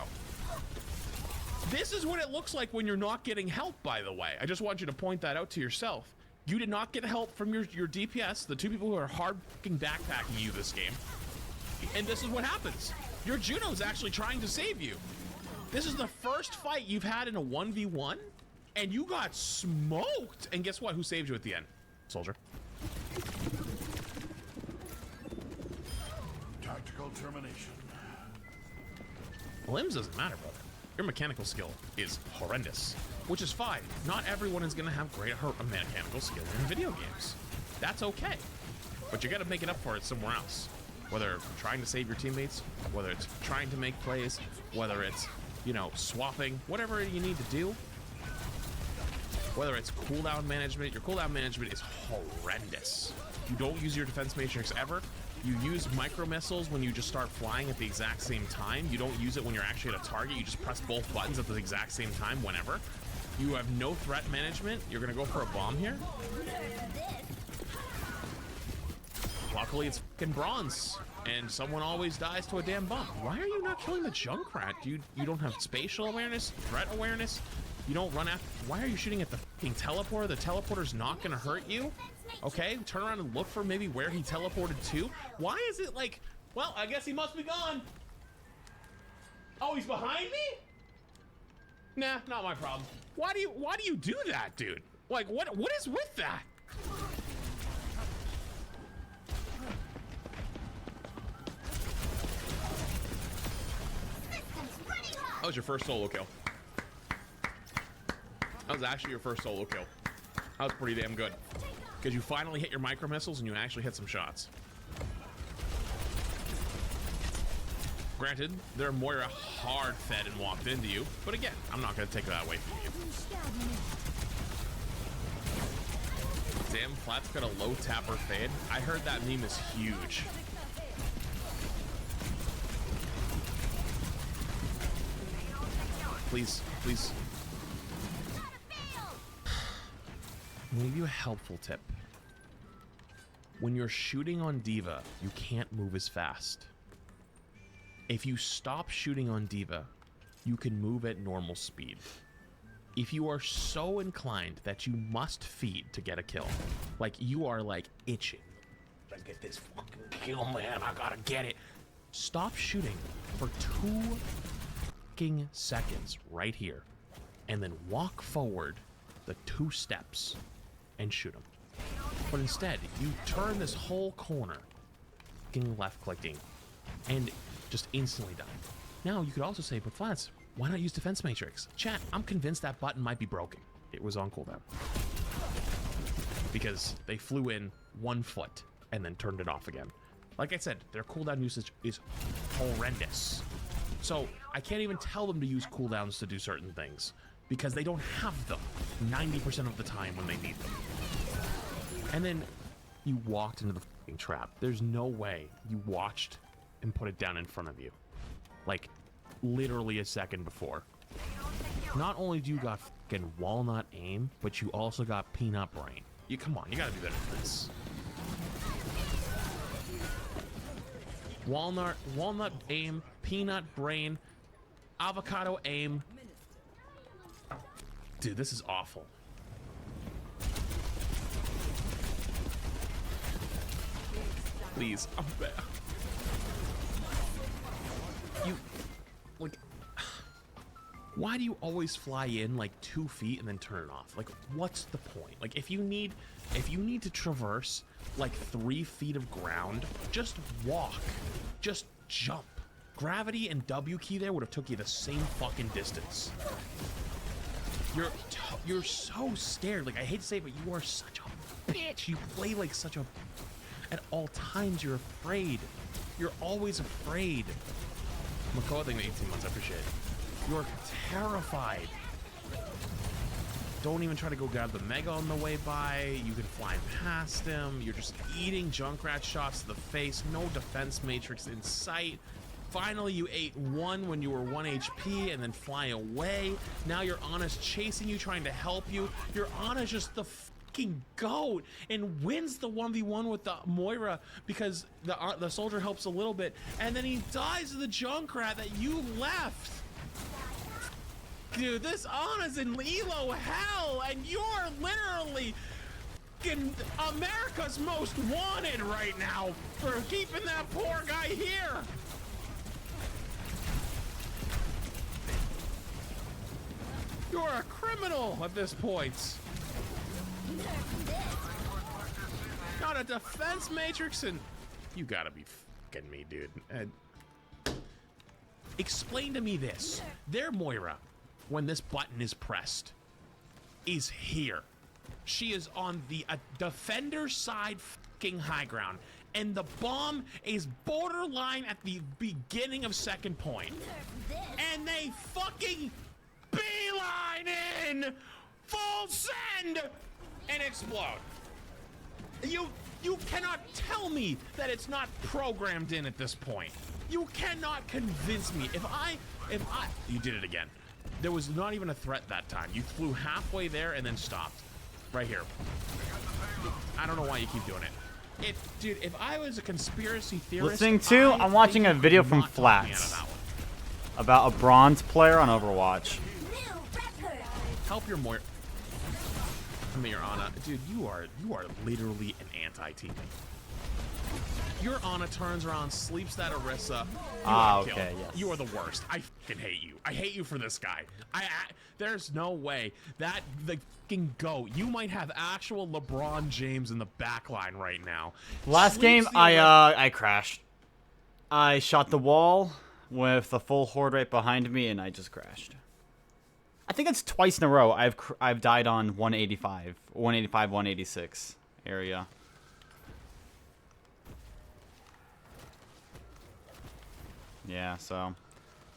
This is what it looks like when you're not getting help, by the way. I just want you to point that out to yourself. You did not get help from your DPS, the two people who are hard fucking backpacking you this game. And this is what happens. Your Juno's actually trying to save you. This is the first fight you've had in a 1v1, and you got smoked. And guess what? Who saved you at the end? Soldier. Tactical termination. Limbs doesn't matter, brother. Your mechanical skill is horrendous, which is fine. Not everyone is going to have great mechanical skill in video games. That's okay. But you got to make it up for it somewhere else. Whether it's trying to save your teammates, whether it's trying to make plays, whether it's, you know, swapping, whatever you need to do. Whether it's cooldown management, your cooldown management is horrendous. You don't use your defense matrix ever. You use micro missiles when you just start flying at the exact same time. You don't use it when you're actually at a target. You just press both buttons at the exact same time whenever. You have no threat management. You're gonna go for a bomb here. Luckily, it's fucking bronze, and someone always dies to a damn bomb. Why are you not killing the Junkrat? You don't have spatial awareness, threat awareness. You don't run after. Why are you shooting at the fucking teleporter? The teleporter's not gonna hurt you. Okay, turn around and look for maybe where he teleported to. Why is it like? Well, I guess he must be gone. Oh, he's behind me? Nah, not my problem. Why do you do that, dude? Like, what is with that? That was your first solo kill. That was actually your first solo kill. That was pretty damn good. Because you finally hit your micro missiles and you actually hit some shots. Granted, their Moira hard fed and walked into you, but again, I'm not going to take that away from you. Damn, Flat's got a low tapper fade. I heard that meme is huge. Please, please. I'm gonna give you a helpful tip. When you're shooting on D.Va, you can't move as fast. If you stop shooting on D.Va, you can move at normal speed. If you are so inclined that you must feed to get a kill, like you are like itching, I get this fucking kill, man, I gotta get it. Stop shooting for 2 fucking seconds right here, and then walk forward the 2 steps and shoot him. But instead, you turn this whole corner, fucking left clicking, and just instantly die. Now, you could also say, but Flats, why not use Defense Matrix? Chat, I'm convinced that button might be broken. It was on cooldown. Because they flew in 1 foot and then turned it off again. Like I said, their cooldown usage is horrendous. So I can't even tell them to use cooldowns to do certain things because they don't have them 90% of the time when they need them. And then you walked into the fucking trap. There's no way you watched and put it down in front of you. Like, literally a second before. Not only do you got fucking walnut aim, but you also got peanut brain. Come on, you gotta do better than this. Walnut aim, peanut brain, avocado aim. Dude, this is awful. Please, I'm bad. You, like, why do you always fly in like 2 feet and then turn it off? Like, what's the point? Like, if you need to traverse like 3 feet of ground, just walk, just jump. Gravity and W key there would have took you the same fucking distance. You're so scared. Like, I hate to say it, but you are such a bitch. You play like such a. At all times, you're afraid. You're always afraid. Makoa, thank you 18 months. I appreciate it. You're terrified. Don't even try to go grab the Mega on the way by. You can fly past him. You're just eating Junkrat shots to the face. No defense matrix in sight. Finally, you ate 1 when you were 1 HP and then fly away. Now your Ana's chasing you, trying to help you. Your Ana's just the fucking goat and wins the 1v1 with the Moira because the soldier helps a little bit. And then he dies to the Junkrat that you left. Dude, this Ana's in Elo hell, and you're literally fucking America's most wanted right now for keeping that poor guy here. You're a criminal at this point. Got a defense matrix, and you gotta be fucking me, dude. Explain to me this. Their Moira, when this button is pressed, is here. She is on the defender side fucking high ground, and the bomb is borderline at the beginning of second point. And they fucking beeline in, full send, and explode. You cannot tell me that it's not programmed in at this point. You cannot convince me. If I, you did it again. There was not even a threat that time. You flew halfway there and then stopped. Right here. I don't know why you keep doing it. Dude, if I was a conspiracy theorist, Listening to, I'm watching a video from Flats about a bronze player on Overwatch. New record. Help your Moira. Come here, Ana. Dude, you are literally an anti-teammate. Your Ana turns around, sleeps that Orisa. Okay, yes. You are the worst. I fucking hate you. I hate you for this guy. There's no way that the fucking GOAT. You might have actual LeBron James in the back line right now. Last game, Sleeps the I crashed. I shot the wall with the full horde right behind me, and I just crashed. I think it's twice in a row I've died on 185, 186 area. Yeah, so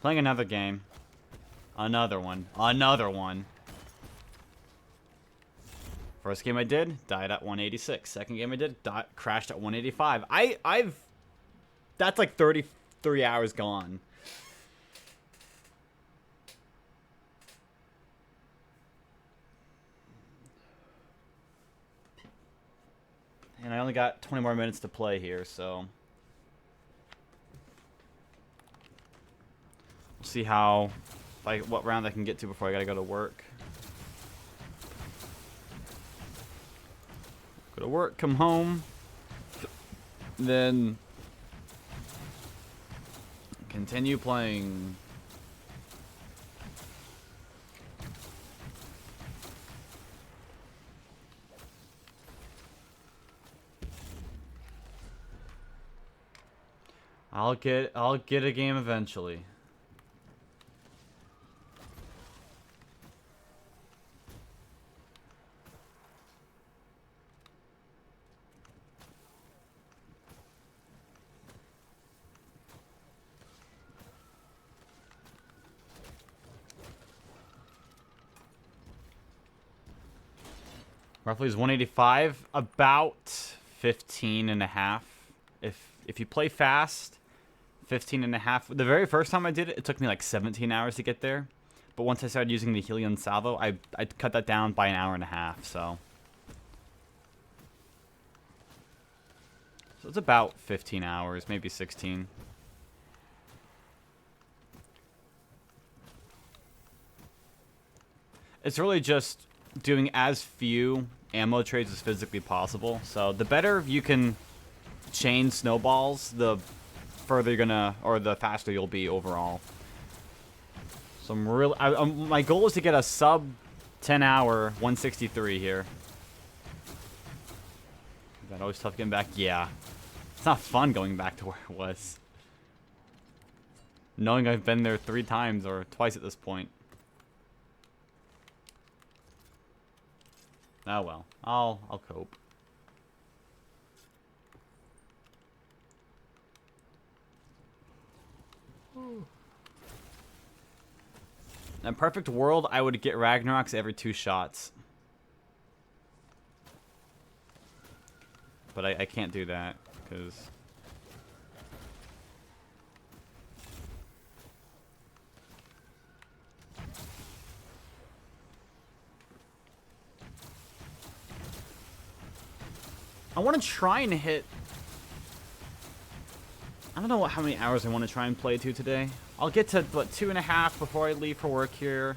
playing another game. Another one. First game I did, died at 186. Second game I did, crashed at 185. That's like 33 hours gone. And I only got 20 more minutes to play here, so we'll see how, like, what round I can get to before I gotta go to work. Go to work, come home, then continue playing. I'll get a game eventually. Roughly is 185, about 15 and a half. If you play fast, 15 and a half. The very first time I did it, it took me like 17 hours to get there. But once I started using the Helion Salvo, I cut that down by an hour and a half, so it's about 15 hours, maybe 16. It's really just doing as few ammo trades as physically possible. So the better you can chain snowballs, the further you're gonna, or the faster you'll be overall. So I'm really, my goal is to get a sub 10 hour 163 here. That always tough getting back. Yeah, it's not fun going back to where it was, knowing I've been there 3 times or twice at this point. Oh well, I'll cope. In a perfect world, I would get Ragnaroks every 2 shots. But I can't do that, because I want to try and hit, I don't know how many hours I want to try and play to today. I'll get to, what, 2.5 before I leave for work here.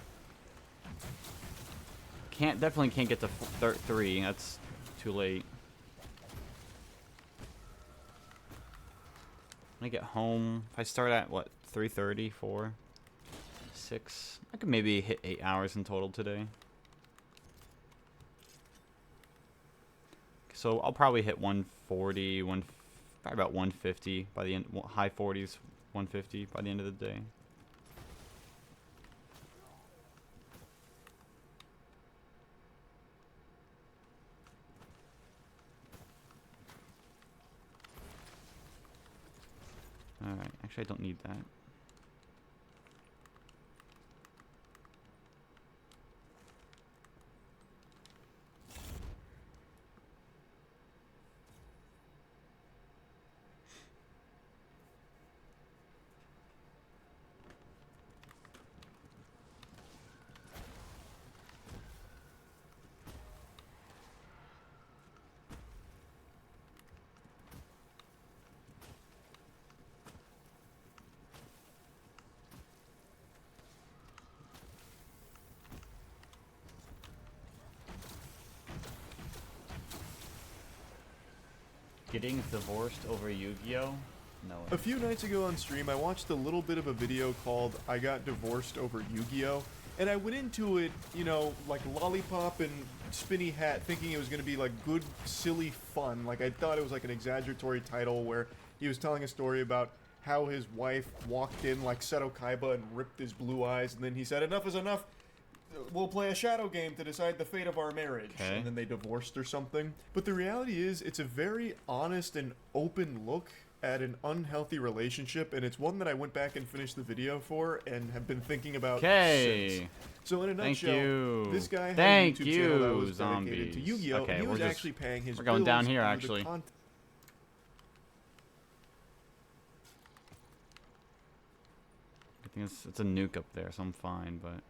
definitely can't get to 3. That's too late. When I get home, if I start at what, 3:30, 4, 6, I could maybe hit 8 hours in total today. So I'll probably hit 140, probably about 150 by the end, high 40s, 150 by the end of the day. Alright, actually I don't need that. Getting divorced over Yu-Gi-Oh? No. A few nights ago on stream, I watched a little bit of a video called I Got Divorced Over Yu-Gi-Oh! And I went into it, you know, like lollipop and spinny hat, thinking it was going to be like good, silly fun. Like I thought it was like an exaggeratory title where he was telling a story about how his wife walked in like Seto Kaiba and ripped his blue eyes, and then he said, "Enough is enough. We'll play a shadow game to decide the fate of our marriage." Okay. And then they divorced or something. But the reality is, it's a very honest and open look at an unhealthy relationship, and it's one that I went back and finished the video for and have been thinking about Okay. since. So in a Thank nutshell, you. this guy had Thank a YouTube channel that you, was dedicated to zombies. Yu-Gi-Oh! Okay, and he we're was just- actually paying his we're going down bills here, through the actually. content. I think it's a nuke up there, so I'm fine, but...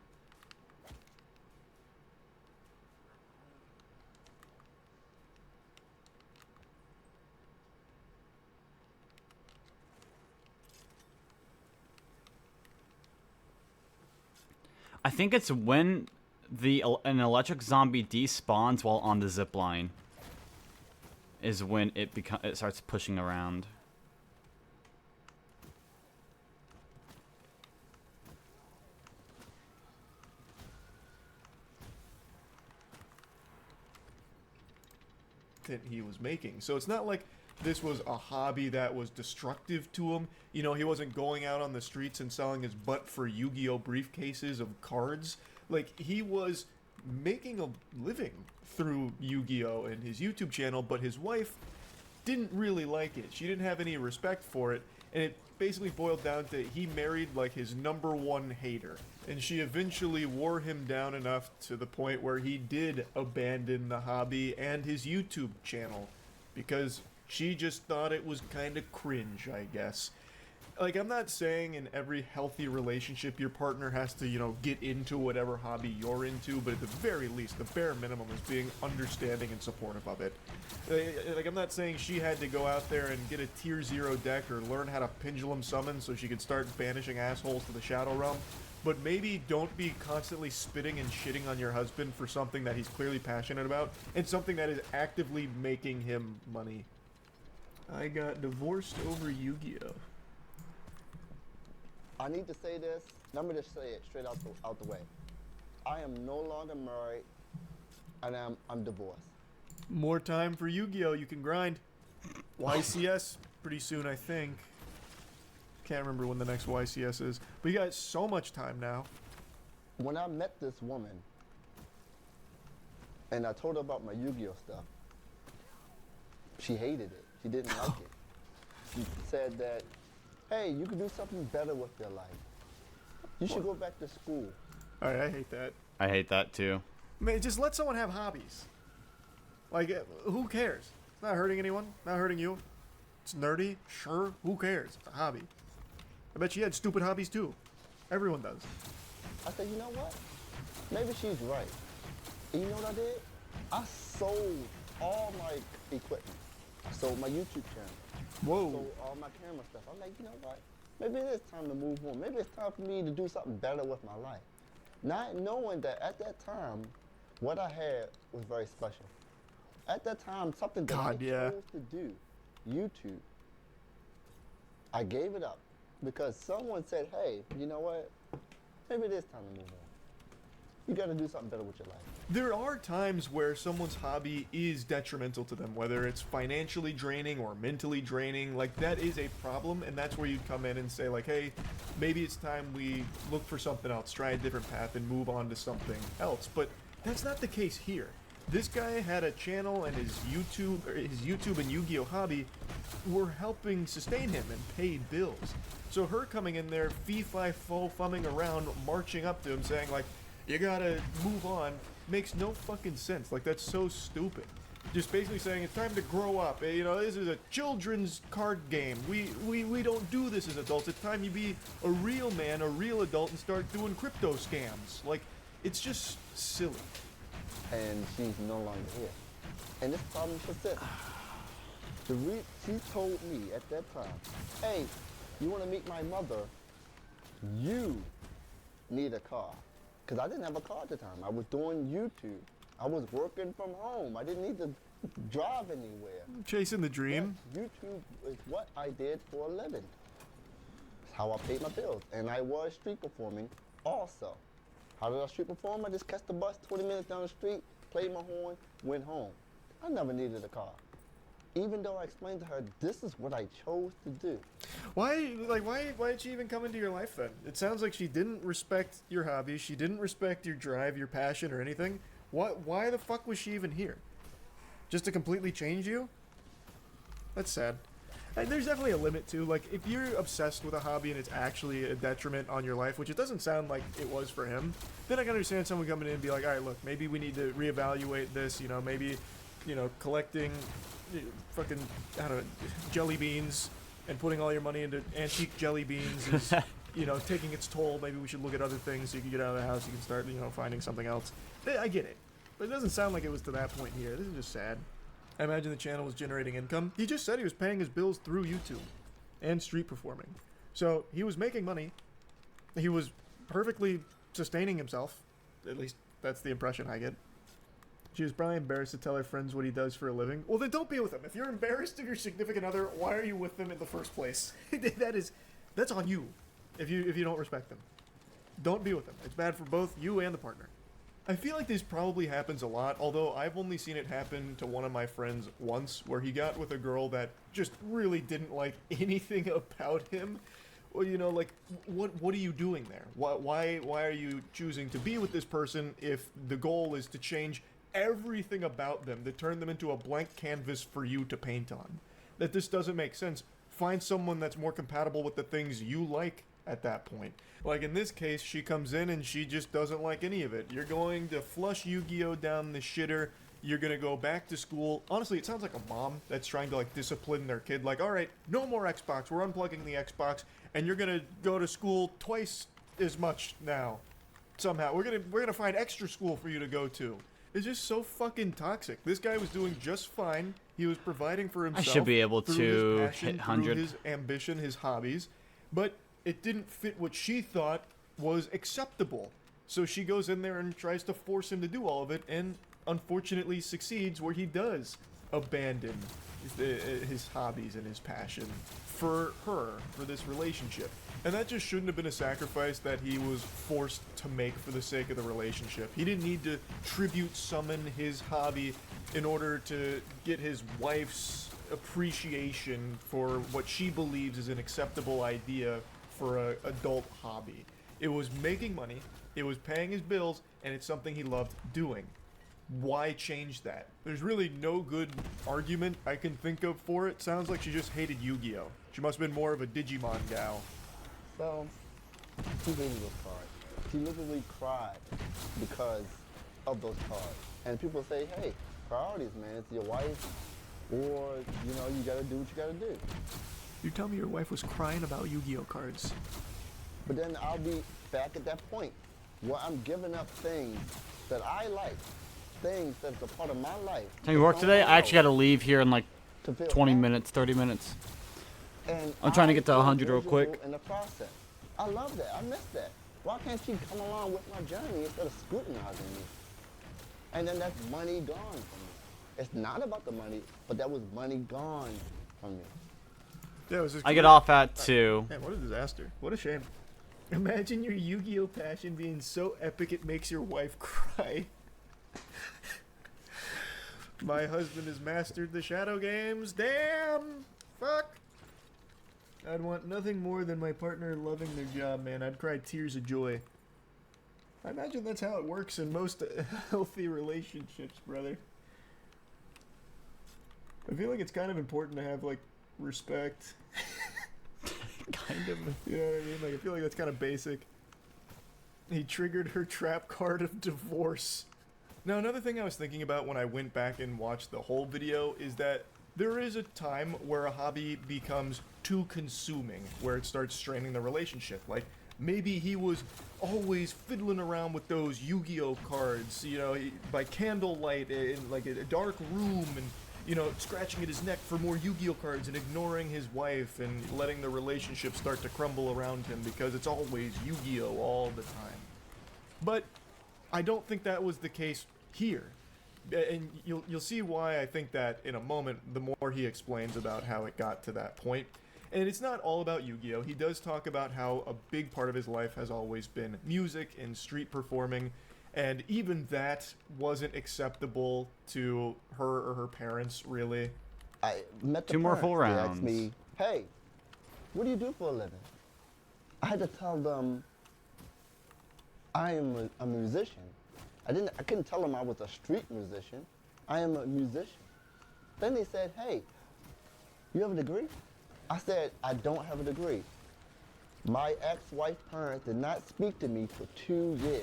I think it's when an electric zombie despawns while on the zip line is when it starts pushing around. That he was making. So it's not like this was a hobby that was destructive to him. You know, he wasn't going out on the streets and selling his butt for Yu-Gi-Oh! Briefcases of cards. Like, he was making a living through Yu-Gi-Oh! And his YouTube channel, but his wife didn't really like it. She didn't have any respect for it, and it basically boiled down to he married like his #1 hater. And she eventually wore him down enough to the point where he did abandon the hobby and his YouTube channel because she just thought it was kind of cringe, I guess. Like, I'm not saying in every healthy relationship your partner has to, you know, get into whatever hobby you're into, but at the very least, the bare minimum is being understanding and supportive of it. Like, I'm not saying she had to go out there and get a tier 0 deck or learn how to pendulum summon so she could start banishing assholes to the Shadow Realm, but maybe don't be constantly spitting and shitting on your husband for something that he's clearly passionate about and something that is actively making him money. I got divorced over Yu-Gi-Oh! I need to say this. Let me just say it straight out the way. I am no longer married, and I'm divorced. More time for Yu-Gi-Oh! You can grind. YCS pretty soon, I think. Can't remember when the next YCS is. But you got so much time now. When I met this woman, and I told her about my Yu-Gi-Oh! stuff, she hated it. She didn't like it. She said that, hey, you can do something better with your life. You should go back to school. Alright, I hate that. I hate that too. Man, just let someone have hobbies. Like, who cares? It's not hurting anyone. Not hurting you. It's nerdy. Sure. Who cares? It's a hobby. I bet she had stupid hobbies too. Everyone does. I said, you know what? Maybe she's right. And you know what I did? I sold all my equipment. I sold my YouTube channel. Whoa. Sold all my camera stuff. I'm like, you know what? Maybe it is time to move on. Maybe it's time for me to do something better with my life. Not knowing that at that time, what I had was very special. At that time, something that God, I yeah. chose to do, YouTube, I gave it up because someone said, hey, you know what? Maybe it is time to move on. You got to do something better with your life. There are times where someone's hobby is detrimental to them, whether it's financially draining or mentally draining. Like, that is a problem, and that's where you'd come in and say, like, hey, maybe it's time we look for something else, try a different path, and move on to something else. But that's not the case here. This guy had a channel, and his YouTube and Yu-Gi-Oh hobby were helping sustain him and pay bills. So her coming in there, fee-fi-fo-fumming around, marching up to him, saying, like, you gotta move on, makes no fucking sense. Like, that's so stupid. Just basically saying it's time to grow up. You know, this is a children's card game. We don't do this as adults. It's time you be a real man, a real adult, and start doing crypto scams. Like, it's just silly. And she's no longer here. And this problem persists. She told me at that time, hey, you want to meet my mother? You need a car. Because I didn't have a car at the time. I was doing YouTube. I was working from home. I didn't need to drive anywhere. Chasing the dream. Yes, YouTube is what I did for a living. It's how I paid my bills. And I was street performing also. How did I street perform? I just catch the bus 20 minutes down the street, played my horn, went home. I never needed a car. Even though I explained to her, this is what I chose to do. Why did she even come into your life then? It sounds like she didn't respect your hobby. She didn't respect your drive, your passion, or anything. Why the fuck was she even here? Just to completely change you? That's sad. And there's definitely a limit too. Like, if you're obsessed with a hobby and it's actually a detriment on your life, which it doesn't sound like it was for him, then I can understand someone coming in and be like, all right, look, maybe we need to reevaluate this. You know, maybe, you know, collecting fucking, I don't know, jelly beans and putting all your money into antique jelly beans is, you know, taking its toll. Maybe we should look at other things so you can get out of the house. You can start, you know, finding something else. I get it. But it doesn't sound like it was to that point here. This is just sad. I imagine the channel was generating income. He just said he was paying his bills through YouTube and street performing. So he was making money. He was perfectly sustaining himself. At least that's the impression I get. She was probably embarrassed to tell her friends what he does for a living. Well, then don't be with him. If you're embarrassed of your significant other, why are you with them in the first place? That's on you. If you don't respect them, don't be with them. It's bad for both you and the partner. I feel like this probably happens a lot, although I've only seen it happen to one of my friends once, where he got with a girl that just really didn't like anything about him. Well, you know, like, what are you doing there? Why are you choosing to be with this person if the goal is to change everything about them, to turn them into a blank canvas for you to paint on? That this doesn't make sense. Find someone that's more compatible with the things you like at that point. Like in this case, she comes in and she just doesn't like any of it. You're going to flush Yu-Gi-Oh down the shitter. You're gonna go back to school. Honestly, it sounds like a mom that's trying to like discipline their kid. Like, all right, no more Xbox. We're unplugging the Xbox, and you're gonna go to school twice as much now. Somehow, we're gonna find extra school for you to go to. It's just so fucking toxic. This guy was doing just fine. He was providing for himself. I should be able through to his passion, hit 100. through his ambition, his hobbies, but it didn't fit what she thought was acceptable. So she goes in there and tries to force him to do all of it, and unfortunately succeeds where he does abandon his hobbies and his passion for her, for this relationship. And that just shouldn't have been a sacrifice that he was forced to make for the sake of the relationship. He didn't need to tribute summon his hobby in order to get his wife's appreciation for what she believes is an acceptable idea for an adult hobby. It was making money, it was paying his bills, and it's something he loved doing. Why change that? There's really no good argument I can think of for it. Sounds like she just hated Yu-Gi-Oh! She must have been more of a Digimon gal. So, she hated those cards. She literally cried because of those cards. And people say, hey, priorities, man. It's your wife, or, you know, you gotta do what you gotta do. You tell me your wife was crying about Yu-Gi-Oh! Cards. But then I'll be back at that point where I'm giving up things that I like, things that's a part of my life. Can you work today? I actually got to leave here in like to feel 20 happy. minutes, 30 minutes. And I'm trying to get to I 100 real miserable quick. in the process. I love that. I miss that. Why can't she come along with my journey instead of scrutinizing me? And then that's money gone from me. It's not about the money, but that was money gone from me. Yeah, it was just I get great. off at 2. Man, what a disaster. What a shame. Imagine your Yu-Gi-Oh passion being so epic it makes your wife cry. My husband has mastered the shadow games. Damn! Fuck! I'd want nothing more than my partner loving their job, man. I'd cry tears of joy. I imagine that's how it works in most healthy relationships, brother. I feel like it's kind of important to have, like, respect. Kind of. You know what I mean? Like, I feel like that's kind of basic. He triggered her trap card of divorce. Now, another thing I was thinking about when I went back and watched the whole video is that there is a time where a hobby becomes too consuming, where it starts straining the relationship. Like, maybe he was always fiddling around with those Yu-Gi-Oh cards, you know, by candlelight in, like, a dark room and, you know, scratching at his neck for more Yu-Gi-Oh cards and ignoring his wife and letting the relationship start to crumble around him because it's always Yu-Gi-Oh all the time. But I don't think that was the case here. And you'll see why I think that in a moment, the more he explains about how it got to that point. And it's not all about Yu-Gi-Oh! He does talk about how a big part of his life has always been music and street performing, and even that wasn't acceptable to her or her parents, really. I met the 2 more full parents. They rounds. asked me, hey, what do you do for a living? I had to tell them I am a musician. I couldn't tell them I was a street musician. I am a musician. Then they said, hey, you have a degree? I said, I don't have a degree. My ex-wife parents did not speak to me for 2 years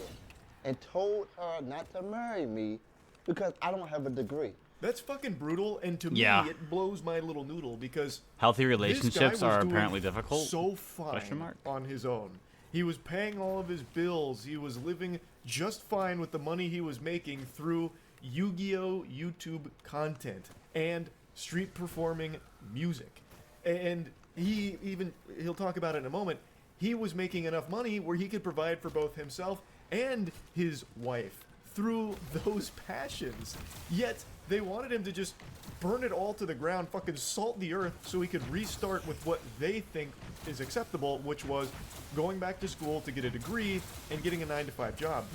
and told her not to marry me because I don't have a degree. That's fucking brutal, and to Yeah. me, it blows my little noodle because Healthy this guy relationships was are doing apparently difficult. so fine Question mark? on his own. He was paying all of his bills. He was living just fine with the money he was making through Yu-Gi-Oh! YouTube content and street performing music. And he'll talk about it in a moment, he was making enough money where he could provide for both himself and his wife through those passions. Yet they wanted him to just burn it all to the ground, fucking salt the earth so he could restart with what they think is acceptable, which was going back to school to get a degree and getting a 9-to-5 job.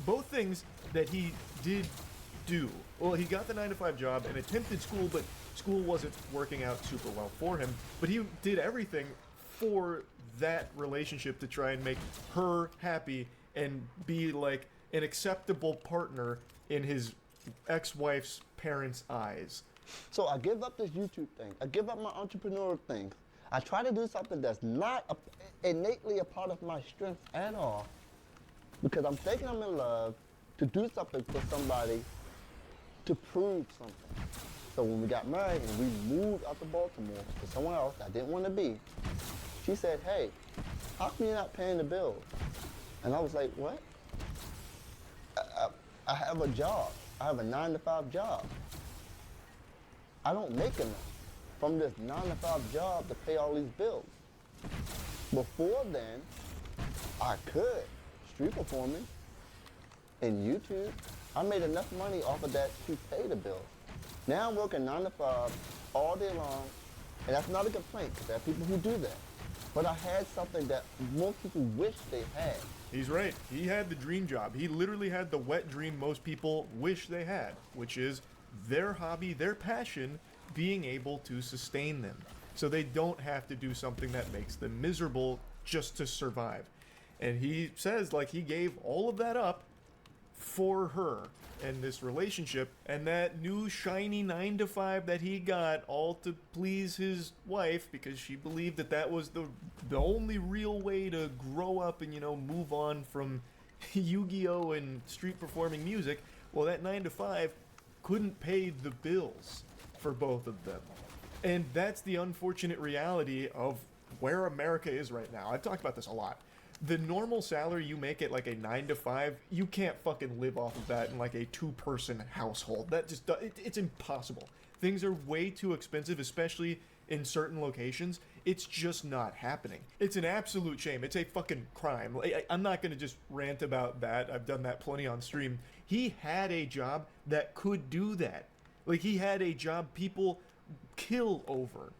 Both things that he did do. Well, he got the 9-to-5 job and attempted school, but school wasn't working out super well for him. But he did everything for that relationship to try and make her happy and be like an acceptable partner in his ex-wife's parents' eyes. So I give up this YouTube thing. I give up my entrepreneurial thing. I try to do something that's not innately a part of my strengths at all because I'm thinking I'm in love to do something for somebody to prove something. So when we got married and we moved out to Baltimore to somewhere else I didn't want to be, she said, hey, how come you're not paying the bills? And I was like, what? I have a job. I have a 9-to-5 job. I don't make enough from this 9-to-5 job to pay all these bills. Before then, I could street performing in YouTube. I made enough money off of that to pay the bills. Now I'm working 9-to-5 all day long, and that's not a complaint because there are people who do that. But I had something that most people wish they had. He's right. He had the dream job. He literally had the wet dream most people wish they had, which is their hobby, their passion, being able to sustain them. So they don't have to do something that makes them miserable just to survive. And he says, like, he gave all of that up for her and this relationship and that new shiny 9-to-5 that he got, all to please his wife because she believed that that was the only real way to grow up and, you know, move on from Yu-Gi-Oh! And street performing music. Well, that 9-to-5 couldn't pay the bills for both of them. And that's the unfortunate reality of where America is right now. I've talked about this a lot. The normal salary you make at like a 9-to-5, you can't fucking live off of that in like a 2-person household. That just, it's impossible. Things are way too expensive, especially in certain locations, it's just not happening. It's an absolute shame. It's a fucking crime. I'm not going to just rant about that. I've done that plenty on stream. He had a job that could do that. Like, he had a job people kill over.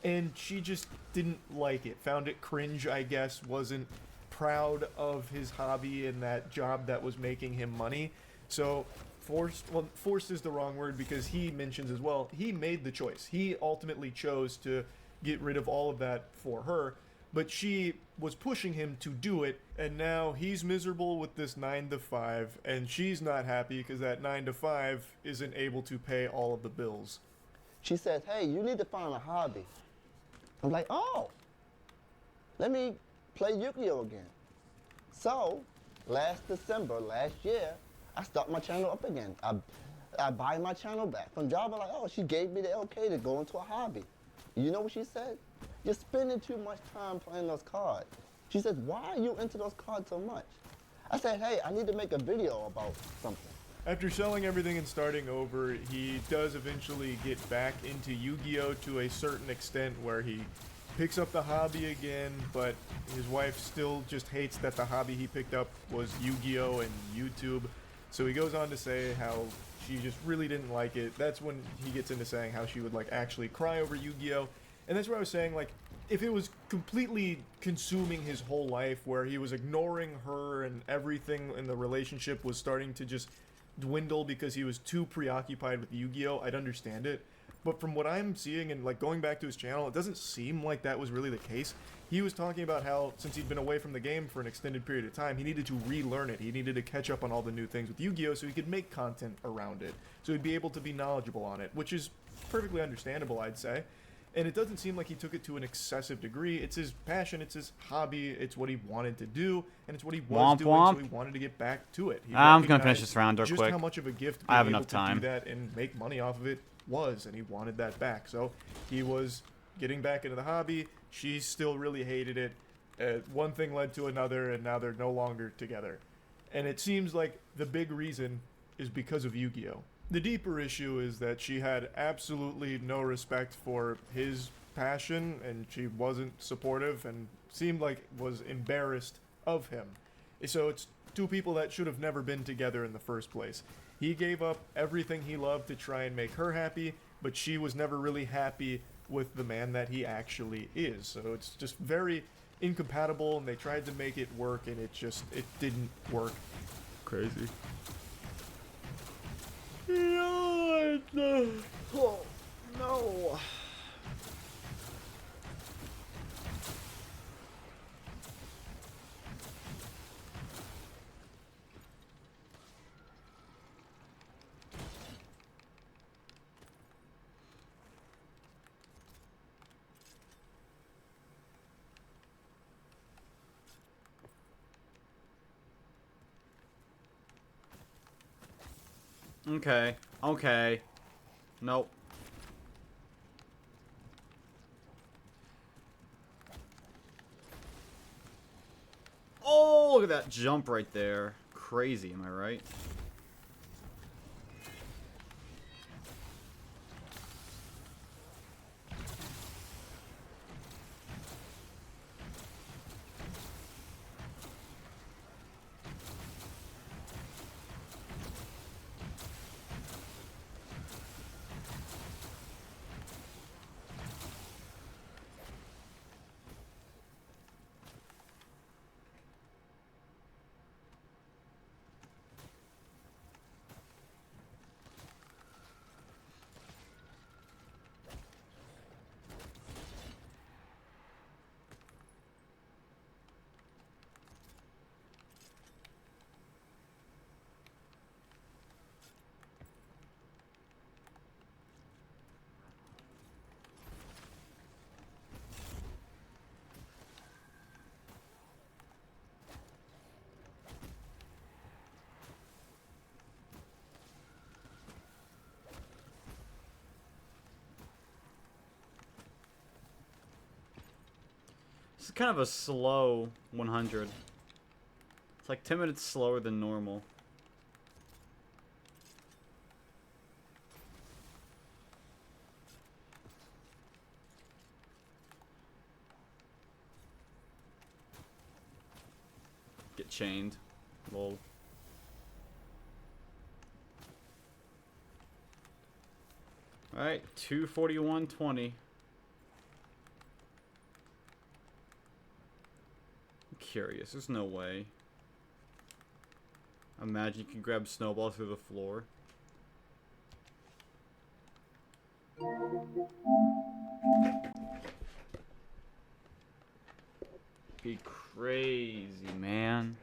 And she just didn't like it. Found it cringe, I guess. Wasn't proud of his hobby and that job that was making him money. So forced is the wrong word, because he mentions as well, he made the choice. He ultimately chose to get rid of all of that for her, but she was pushing him to do it, and now he's miserable with this 9 to 5, and she's not happy because that 9 to 5 isn't able to pay all of the bills. She says, hey, you need to find a hobby. I'm like, oh, let me play Yu-Gi-Oh again. So, last December, last year, I start my channel up again. I buy my channel back from Java. Like, oh, she gave me the okay to go into a hobby. You know what she said? You're spending too much time playing those cards. She said, why are you into those cards so much? I said, hey, I need to make a video about something. After selling everything and starting over, he does eventually get back into Yu-Gi-Oh! To a certain extent, where he picks up the hobby again, but his wife still just hates that the hobby he picked up was Yu-Gi-Oh! And YouTube. So he goes on to say how she just really didn't like it. That's when he gets into saying how she would like actually cry over Yu-Gi-Oh! And that's where I was saying, like, if it was completely consuming his whole life, where he was ignoring her and everything in the relationship was starting to just dwindle because he was too preoccupied with Yu-Gi-Oh!, I'd understand it. But from what I'm seeing and like going back to his channel, it doesn't seem like that was really the case. He was talking about how since he'd been away from the game for an extended period of time, he needed to relearn it. He needed to catch up on all the new things with Yu-Gi-Oh! So he could make content around it. So he'd be able to be knowledgeable on it, which is perfectly understandable, I'd say. And it doesn't seem like he took it to an excessive degree. It's his passion, it's his hobby, it's what he wanted to do, and it's what he was doing, so he wanted to get back to it. I'm gonna finish this round real just quick. how much of a gift I have being enough able to time. do that and make money off of it was, and he wanted that back. So he was getting back into the hobby. She still really hated it. One thing led to another, and now they're no longer together. And it seems like the big reason is because of Yu-Gi-Oh! The deeper issue is that she had absolutely no respect for his passion, and she wasn't supportive and seemed like was embarrassed of him. So it's two people that should have never been together in the first place. He gave up everything he loved to try and make her happy, but she was never really happy with the man that he actually is. So it's just very incompatible, and they tried to make it work, and it didn't work. Crazy. Oh, no. Okay. Okay. Nope. Oh, look at that jump right there. Crazy, am I right? This is kind of a slow 100. It's like 10 minutes slower than normal. chained. Lol. Alright, 241.20. I'm curious. There's no way. Imagine you can grab snowballs through the floor. Be crazy, man.